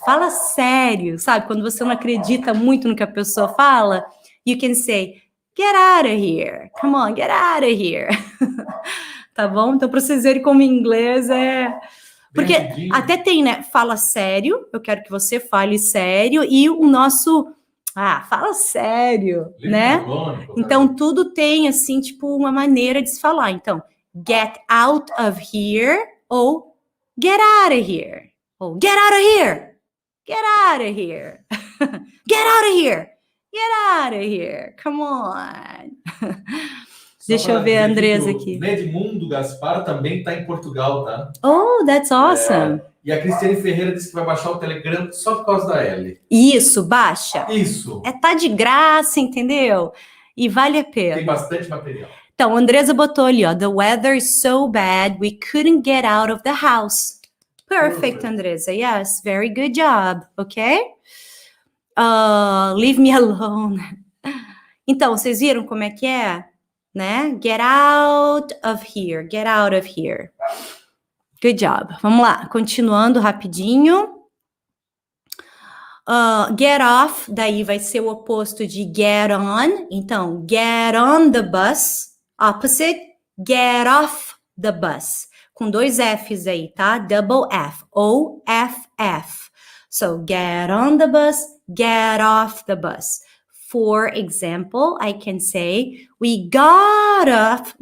fala sério, sabe? Quando você não acredita muito no que a pessoa fala, you can say, get out of here. Come on, get out of here. Tá bom? Então, para vocês verem como em inglês é... Porque até tem, né? Fala sério, eu quero que você fale sério. E o nosso... fala sério, né? Então, tudo tem, assim, tipo, uma maneira de se falar. Então, get out of here ou get out of here. Ou get out of here. Get out of here. Get out of here. Get out of here. Come on. Deixa eu ver a Andresa aqui. O Edmundo Gaspar também está em Portugal, tá? Oh, that's awesome. E a Cristiane Ferreira disse que vai baixar o Telegram só por causa da Ellie. Isso, baixa. Isso. Tá de graça, entendeu? E vale a pena. Tem bastante material. Então, a Andresa botou ali, ó. The weather is so bad, we couldn't get out of the house. Perfect, Andresa. Yes, very good job, okay? Leave me alone. Então, vocês viram como é que é? Né? Get out of here. Get out of here. Good job. Vamos lá, continuando rapidinho. Get off, daí vai ser o oposto de get on. Então, get on the bus. Opposite, get off the bus. Com dois F's aí, tá? Double F. O-F-F. So, get on the bus, get off the bus. For example, I can say, we got off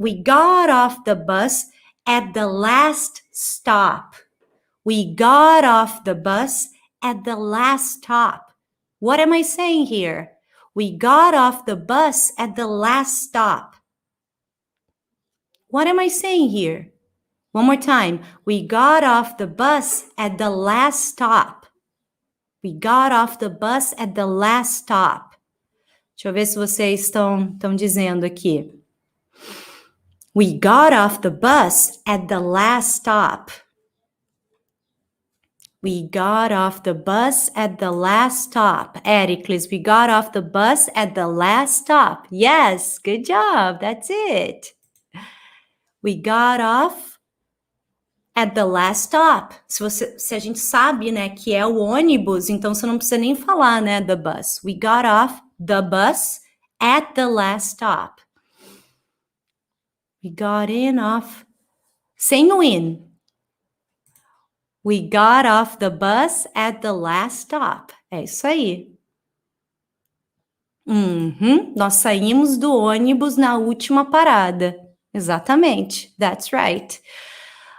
the bus at the last stop. We got off the bus at the last stop. What am I saying here? We got off the bus at the last stop. What am I saying here? One more time. We got off the bus at the last stop. We got off the bus at the last stop. Deixa eu ver se vocês estão dizendo aqui. We got off the bus at the last stop. We got off the bus at the last stop. Ericles, we got off the bus at the last stop. Yes, good job. That's it. We got off at the last stop. Se a gente sabe, né, que é o ônibus, então você não precisa nem falar, né, the bus. We got off the bus at the last stop. We got in off, sem o in. We got off the bus at the last stop. É isso aí. Nós saímos do ônibus na última parada. Exatamente. That's right.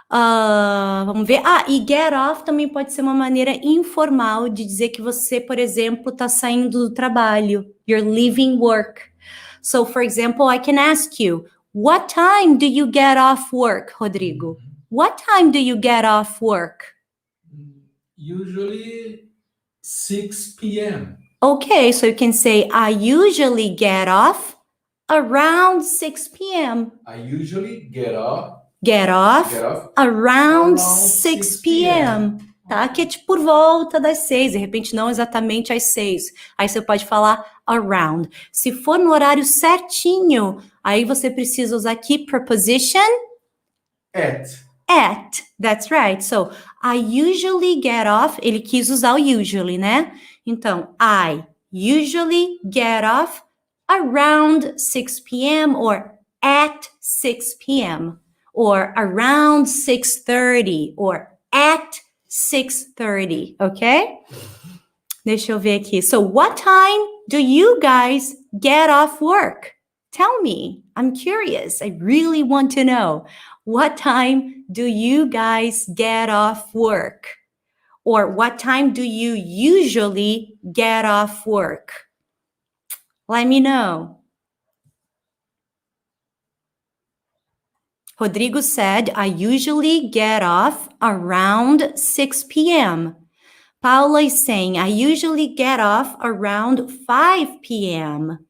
Vamos ver. E get off também pode ser uma maneira informal de dizer que você, por exemplo, está saindo do trabalho. You're leaving work. So, for example, I can ask you, what time do you get off work, Rodrigo? What time do you get off work? Usually 6 p.m. Okay, so you can say, I usually get off around 6 p.m. I usually get off around 6 p.m. Tá? Que é tipo por volta das 6, de repente não exatamente às 6. Aí você pode falar around. Se for no horário certinho, aí você precisa usar que preposition? At, that's right. So, I usually get off, ele quis usar o usually, né? Então, I usually get off around 6 p.m. or at 6 p.m. or around 6:30 or at 6:30, ok? Deixa eu ver aqui. So, what time do you guys get off work? Tell me. I'm curious. I really want to know. What time do you guys get off work? Or what time do you usually get off work? Let me know. Rodrigo said, I usually get off around 6 p.m. Paula is saying, I usually get off around 5 p.m.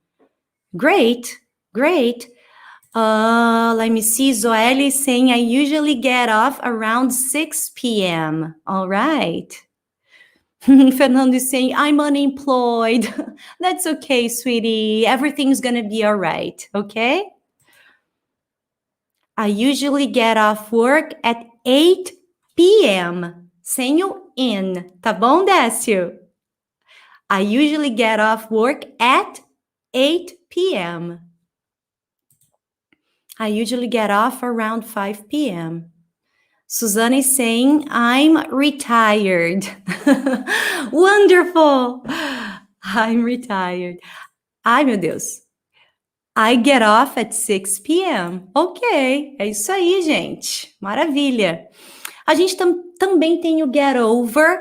Great, great. Let me see. Zoeli is saying, I usually get off around 6 p.m. All right. Fernando is saying, I'm unemployed. That's okay, sweetie. Everything's going to be all right, okay? I usually get off work at 8 p.m. Sem o in. Tá bom, Décio? I usually get off work at 8 p.m. I usually get off around 5 p.m. Suzanne is saying, I'm retired. Wonderful. I'm retired. Ai, meu Deus. I get off at 6 p.m. Ok, é isso aí, gente. Maravilha. A gente também tem o get over.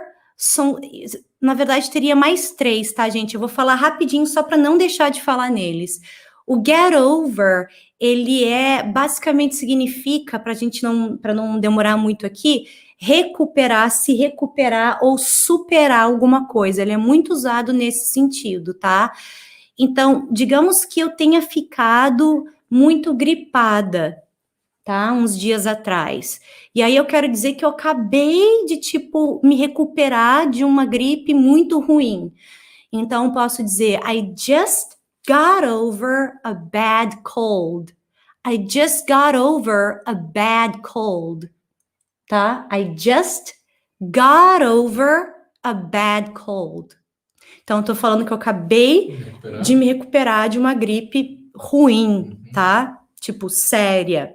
Na verdade, teria mais 3, tá, gente? Eu vou falar rapidinho só para não deixar de falar neles. O get over, ele basicamente significa, para não demorar muito aqui, recuperar, se recuperar ou superar alguma coisa. Ele é muito usado nesse sentido, tá? Então, digamos que eu tenha ficado muito gripada, tá? Uns dias atrás. E aí eu quero dizer que eu acabei de, me recuperar de uma gripe muito ruim. Então, posso dizer, I just got over a bad cold. I just got over a bad cold. Tá? I just got over a bad cold. Então, tô falando que eu acabei de me recuperar de uma gripe ruim, tá? Tipo, séria.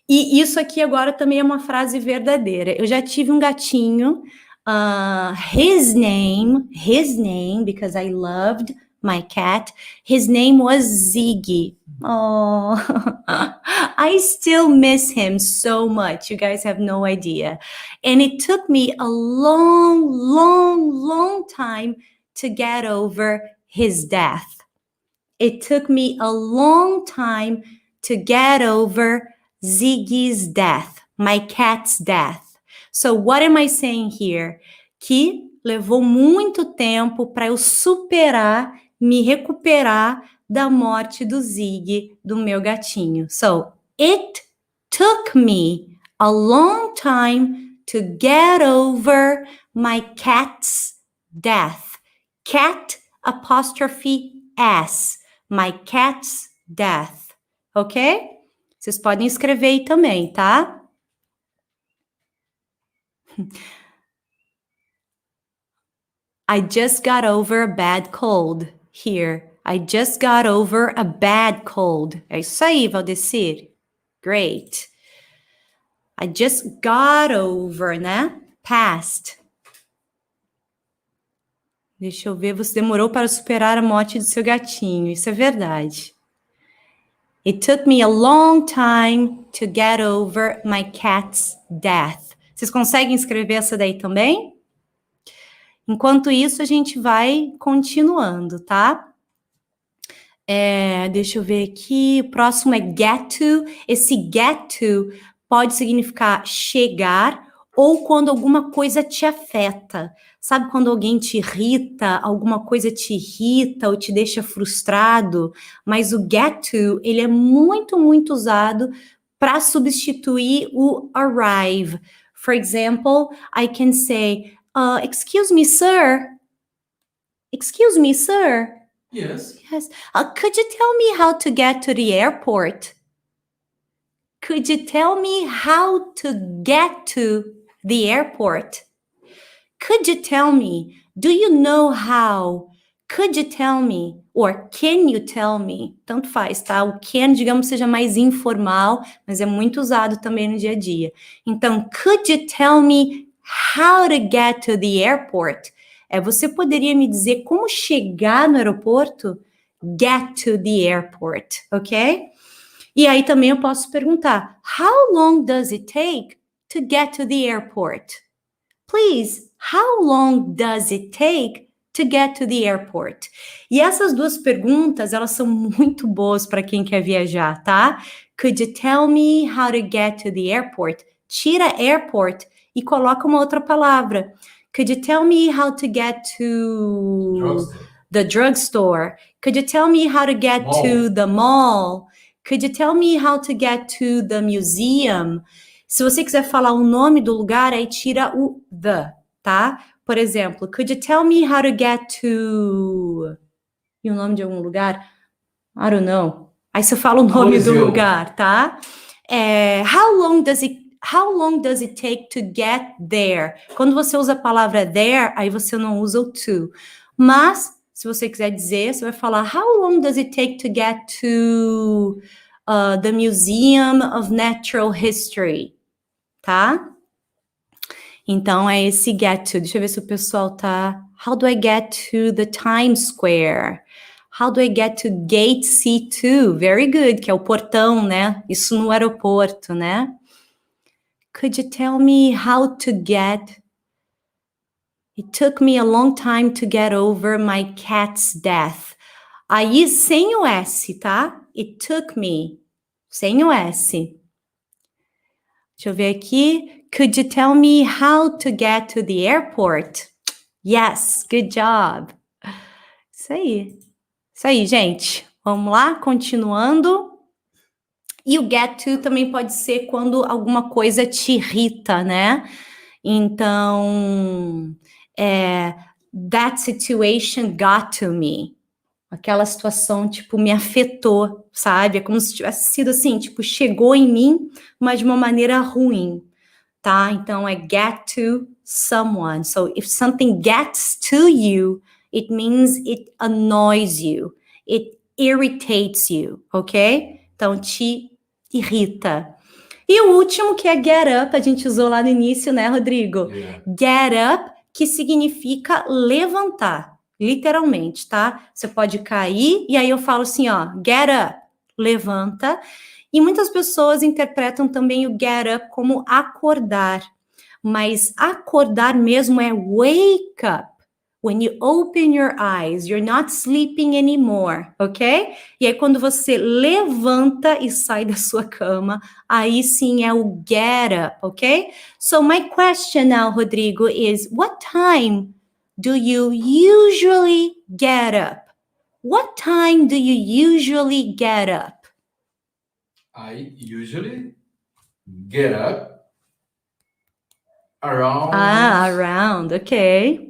E isso aqui agora também é uma frase verdadeira. Eu já tive um gatinho, his name, because I loved my cat, his name was Ziggy. Oh, I still miss him so much. You guys have no idea. And it took me a long, long, long time to get over his death. It took me a long time to get over Ziggy's death, my cat's death. So what am I saying here? Que levou muito tempo para eu superar, me recuperar da morte do Ziggy, do meu gatinho. So, it took me a long time to get over my cat's death. Cat apostrophe S. My cat's death. Ok? Vocês podem escrever aí também, tá? I just got over a bad cold here. I just got over a bad cold. É isso aí, Valdecir. Great. I just got over, né? Past. Deixa eu ver, você demorou para superar a morte do seu gatinho. Isso é verdade. It took me a long time to get over my cat's death. Vocês conseguem escrever essa daí também? Enquanto isso, a gente vai continuando, tá? Deixa eu ver aqui. O próximo é get to. Esse get to pode significar chegar ou quando alguma coisa te afeta. Sabe quando alguém te irrita, alguma coisa te irrita ou te deixa frustrado? Mas o get to, ele é muito, muito usado para substituir o arrive. For example, I can say, excuse me, sir. Excuse me, sir. Yes. Yes. Could you tell me how to get to the airport? Could you tell me how to get to the airport? Could you tell me? Do you know how? Could you tell me? Or can you tell me? Tanto faz, tá? O can, digamos, seja mais informal, mas é muito usado também no dia a dia. Então, could you tell me how to get to the airport? Você poderia me dizer como chegar no aeroporto? Get to the airport, ok? E aí também eu posso perguntar, how long does it take to get to the airport? Please, how long does it take to get to the airport? E essas duas perguntas, elas são muito boas para quem quer viajar, tá? Could you tell me how to get to the airport? Tira airport e coloca uma outra palavra. Could you tell me how to get to the drugstore? Could you tell me how to get to the mall? Could you tell me how to get to the museum? Se você quiser falar o nome do lugar, aí tira o the, tá? Por exemplo, could you tell me how to get to... E o nome de algum lugar? I don't know. Aí você fala o nome do lugar, tá? How long does it take to get there? Quando você usa a palavra there, aí você não usa o to. Mas, se você quiser dizer, você vai falar how long does it take to get to the Museum of Natural History? Tá? Então, é esse get to. Deixa eu ver se o pessoal tá... How do I get to the Times Square? How do I get to Gate C2? Very good, que é o portão, né? Isso no aeroporto, né? Could you tell me how to get... It took me a long time to get over my cat's death. Aí, sem o S, tá? It took me. Sem o S. Deixa eu ver aqui. Could you tell me how to get to the airport? Yes, good job. Isso aí. Isso aí, gente. Vamos lá, continuando. E o get to também pode ser quando alguma coisa te irrita, né? Então, that situation got to me. Aquela situação, tipo, me afetou, sabe? É como se tivesse sido assim, tipo, chegou em mim, mas de uma maneira ruim, tá? Então, é get to someone. So, if something gets to you, it means it annoys you. It irritates you, ok? Então, te irrita. E o último, que é get up, a gente usou lá no início, né, Rodrigo? Yeah. Get up, que significa levantar, literalmente, tá? Você pode cair, e aí eu falo assim, ó, get up, levanta. E muitas pessoas interpretam também o get up como acordar, mas acordar mesmo é wake up. When you open your eyes, you're not sleeping anymore, ok? E aí quando você levanta e sai da sua cama, aí sim é o get up, ok? So my question now, Rodrigo, is what time do you usually get up? What time do you usually get up? I usually get up around... around, ok.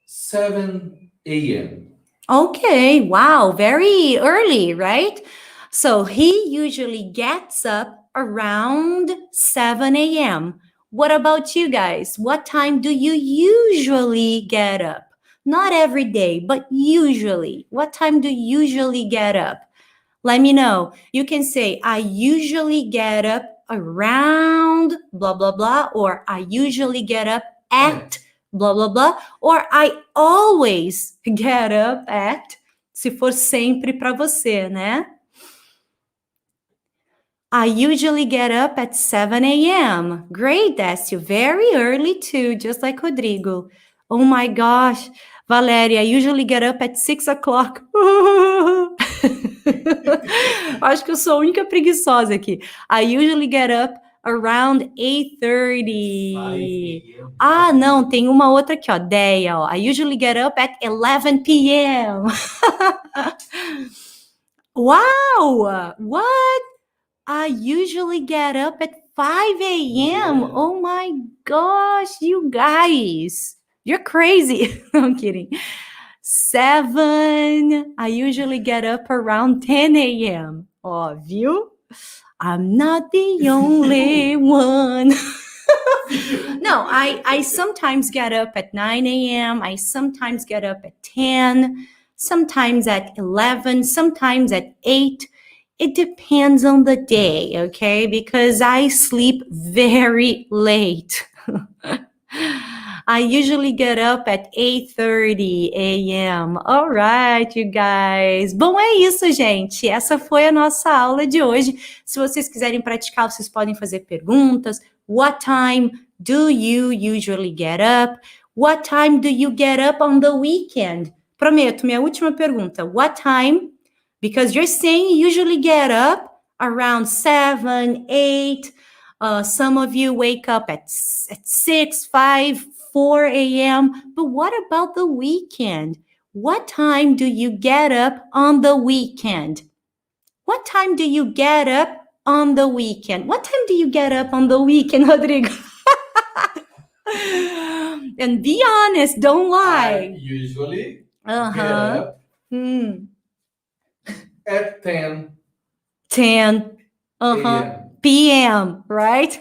7 a.m. Okay, wow, very early, right? So he usually gets up around 7 a.m. What about you guys? What time do you usually get up? Not every day, but usually. What time do you usually get up? Let me know. You can say, I usually get up around blah, blah, blah, or I usually get up at blah, blah, blah. Or I always get up at, se for sempre para você, né? I usually get up at 7 a.m. Great, Décio. Very early too, just like Rodrigo. Oh my gosh. Valéria, I usually get up at 6 o'clock. Acho que eu sou a única preguiçosa aqui. I usually get up around 8:30. Ah, não, tem uma outra aqui, ó. Deia, ó. I usually get up at 11 p.m. Wow! What? I usually get up at 5 a.m. Yeah. Oh my gosh, you guys. You're crazy. No, I'm kidding. 7. I usually get up around 10 a.m. Óbvio. I'm not the only one. No, I sometimes get up at 9 a.m. I sometimes get up at 10, sometimes at 11, sometimes at 8. It depends on the day, okay? Because I sleep very late. I usually get up at 8:30 a.m. All right, you guys. Bom, é isso, gente. Essa foi a nossa aula de hoje. Se vocês quiserem praticar, vocês podem fazer perguntas. What time do you usually get up? What time do you get up on the weekend? Prometo, minha última pergunta. What time? Because you're saying you usually get up around 7, 8. Some of you wake up at 6, 5, 4 a.m. But what about the weekend? What time do you get up on the weekend? What time do you get up on the weekend? What time do you get up on the weekend, Rodrigo? And be honest, don't lie. I usually get up at 10 a.m. p.m., right?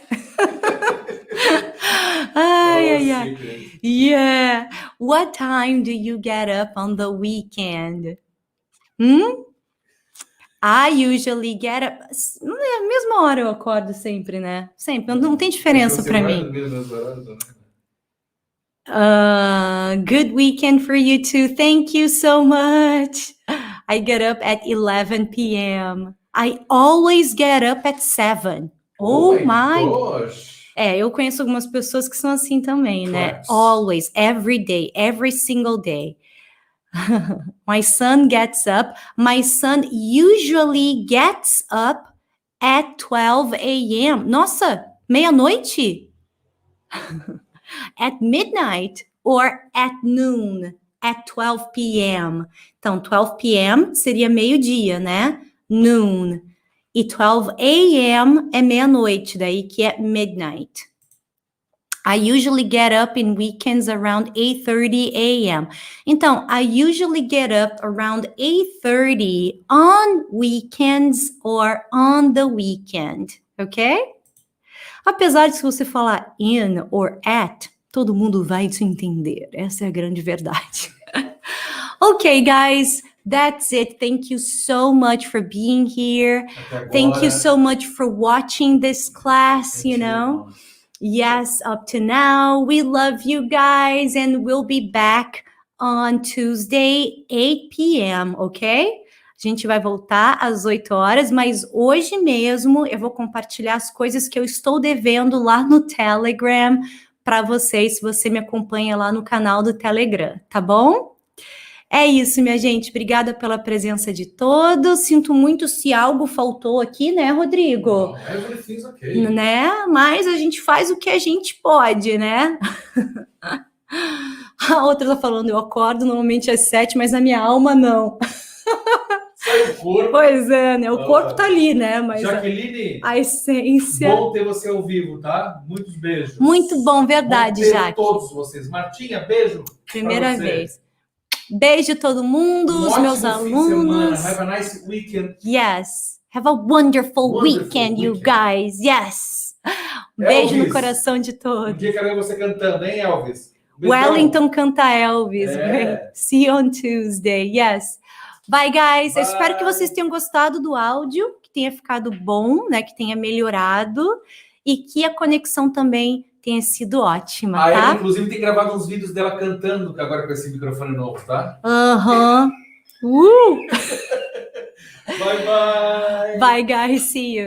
Ay. Yeah. What time do you get up on the weekend? I usually get up. A mesma hora eu acordo sempre, né? Sempre. Não tem diferença para mim. Good weekend for you too. Thank you so much. I get up at 11 p.m. I always get up at 7. Oh my gosh. Eu conheço algumas pessoas que são assim também, né? Claps. Always, every day, every single day. My son gets up. My son usually gets up at 12 a.m. Nossa, meia-noite? At midnight or at noon, at 12 p.m. Então, 12 p.m. seria meio-dia, né? Noon. E 12 a.m. é meia-noite, daí que é midnight. I usually get up in weekends around 8:30 a.m. Então, I usually get up around 8:30 on weekends or on the weekend, ok? Apesar de se você falar in or at, todo mundo vai te entender. Essa é a grande verdade. Okay, guys, that's it. Thank you so much for being here. Thank you so much for watching this class, you know. Yes, up to now. We love you guys, and we'll be back on Tuesday, 8 p.m., ok? A gente vai voltar às 8 horas, mas hoje mesmo eu vou compartilhar as coisas que eu estou devendo lá no Telegram para vocês, se você me acompanha lá no canal do Telegram, tá bom? É isso, minha gente. Obrigada pela presença de todos. Sinto muito se algo faltou aqui, né, Rodrigo? Não, everything's okay. Né? Mas a gente faz o que a gente pode, né? A outra tá falando, eu acordo normalmente às 7, mas a minha alma não. Sai o corpo. Pois é, né? O corpo tá ali, né? Mas Jaqueline, a essência... bom ter você ao vivo, tá? Muitos beijos. Muito bom, verdade, bom ter Jaque. todos vocês. Martinha, beijo. Primeira vez. Beijo todo mundo, os meus alunos. Have a nice weekend. Yes. Have a wonderful weekend, you guys. Yes. Beijo no coração de todos. Um dia quero ver você cantando, hein, Elvis? Wellington canta Elvis. See you on Tuesday. Yes. Bye, guys. Bye. Eu espero que vocês tenham gostado do áudio, que tenha ficado bom, né? Que tenha melhorado e que a conexão também tenha sido ótima, A Ellen, tá? inclusive, tem gravado uns vídeos dela cantando agora com esse microfone novo, tá? Aham. Bye, bye! Bye, guys. See you.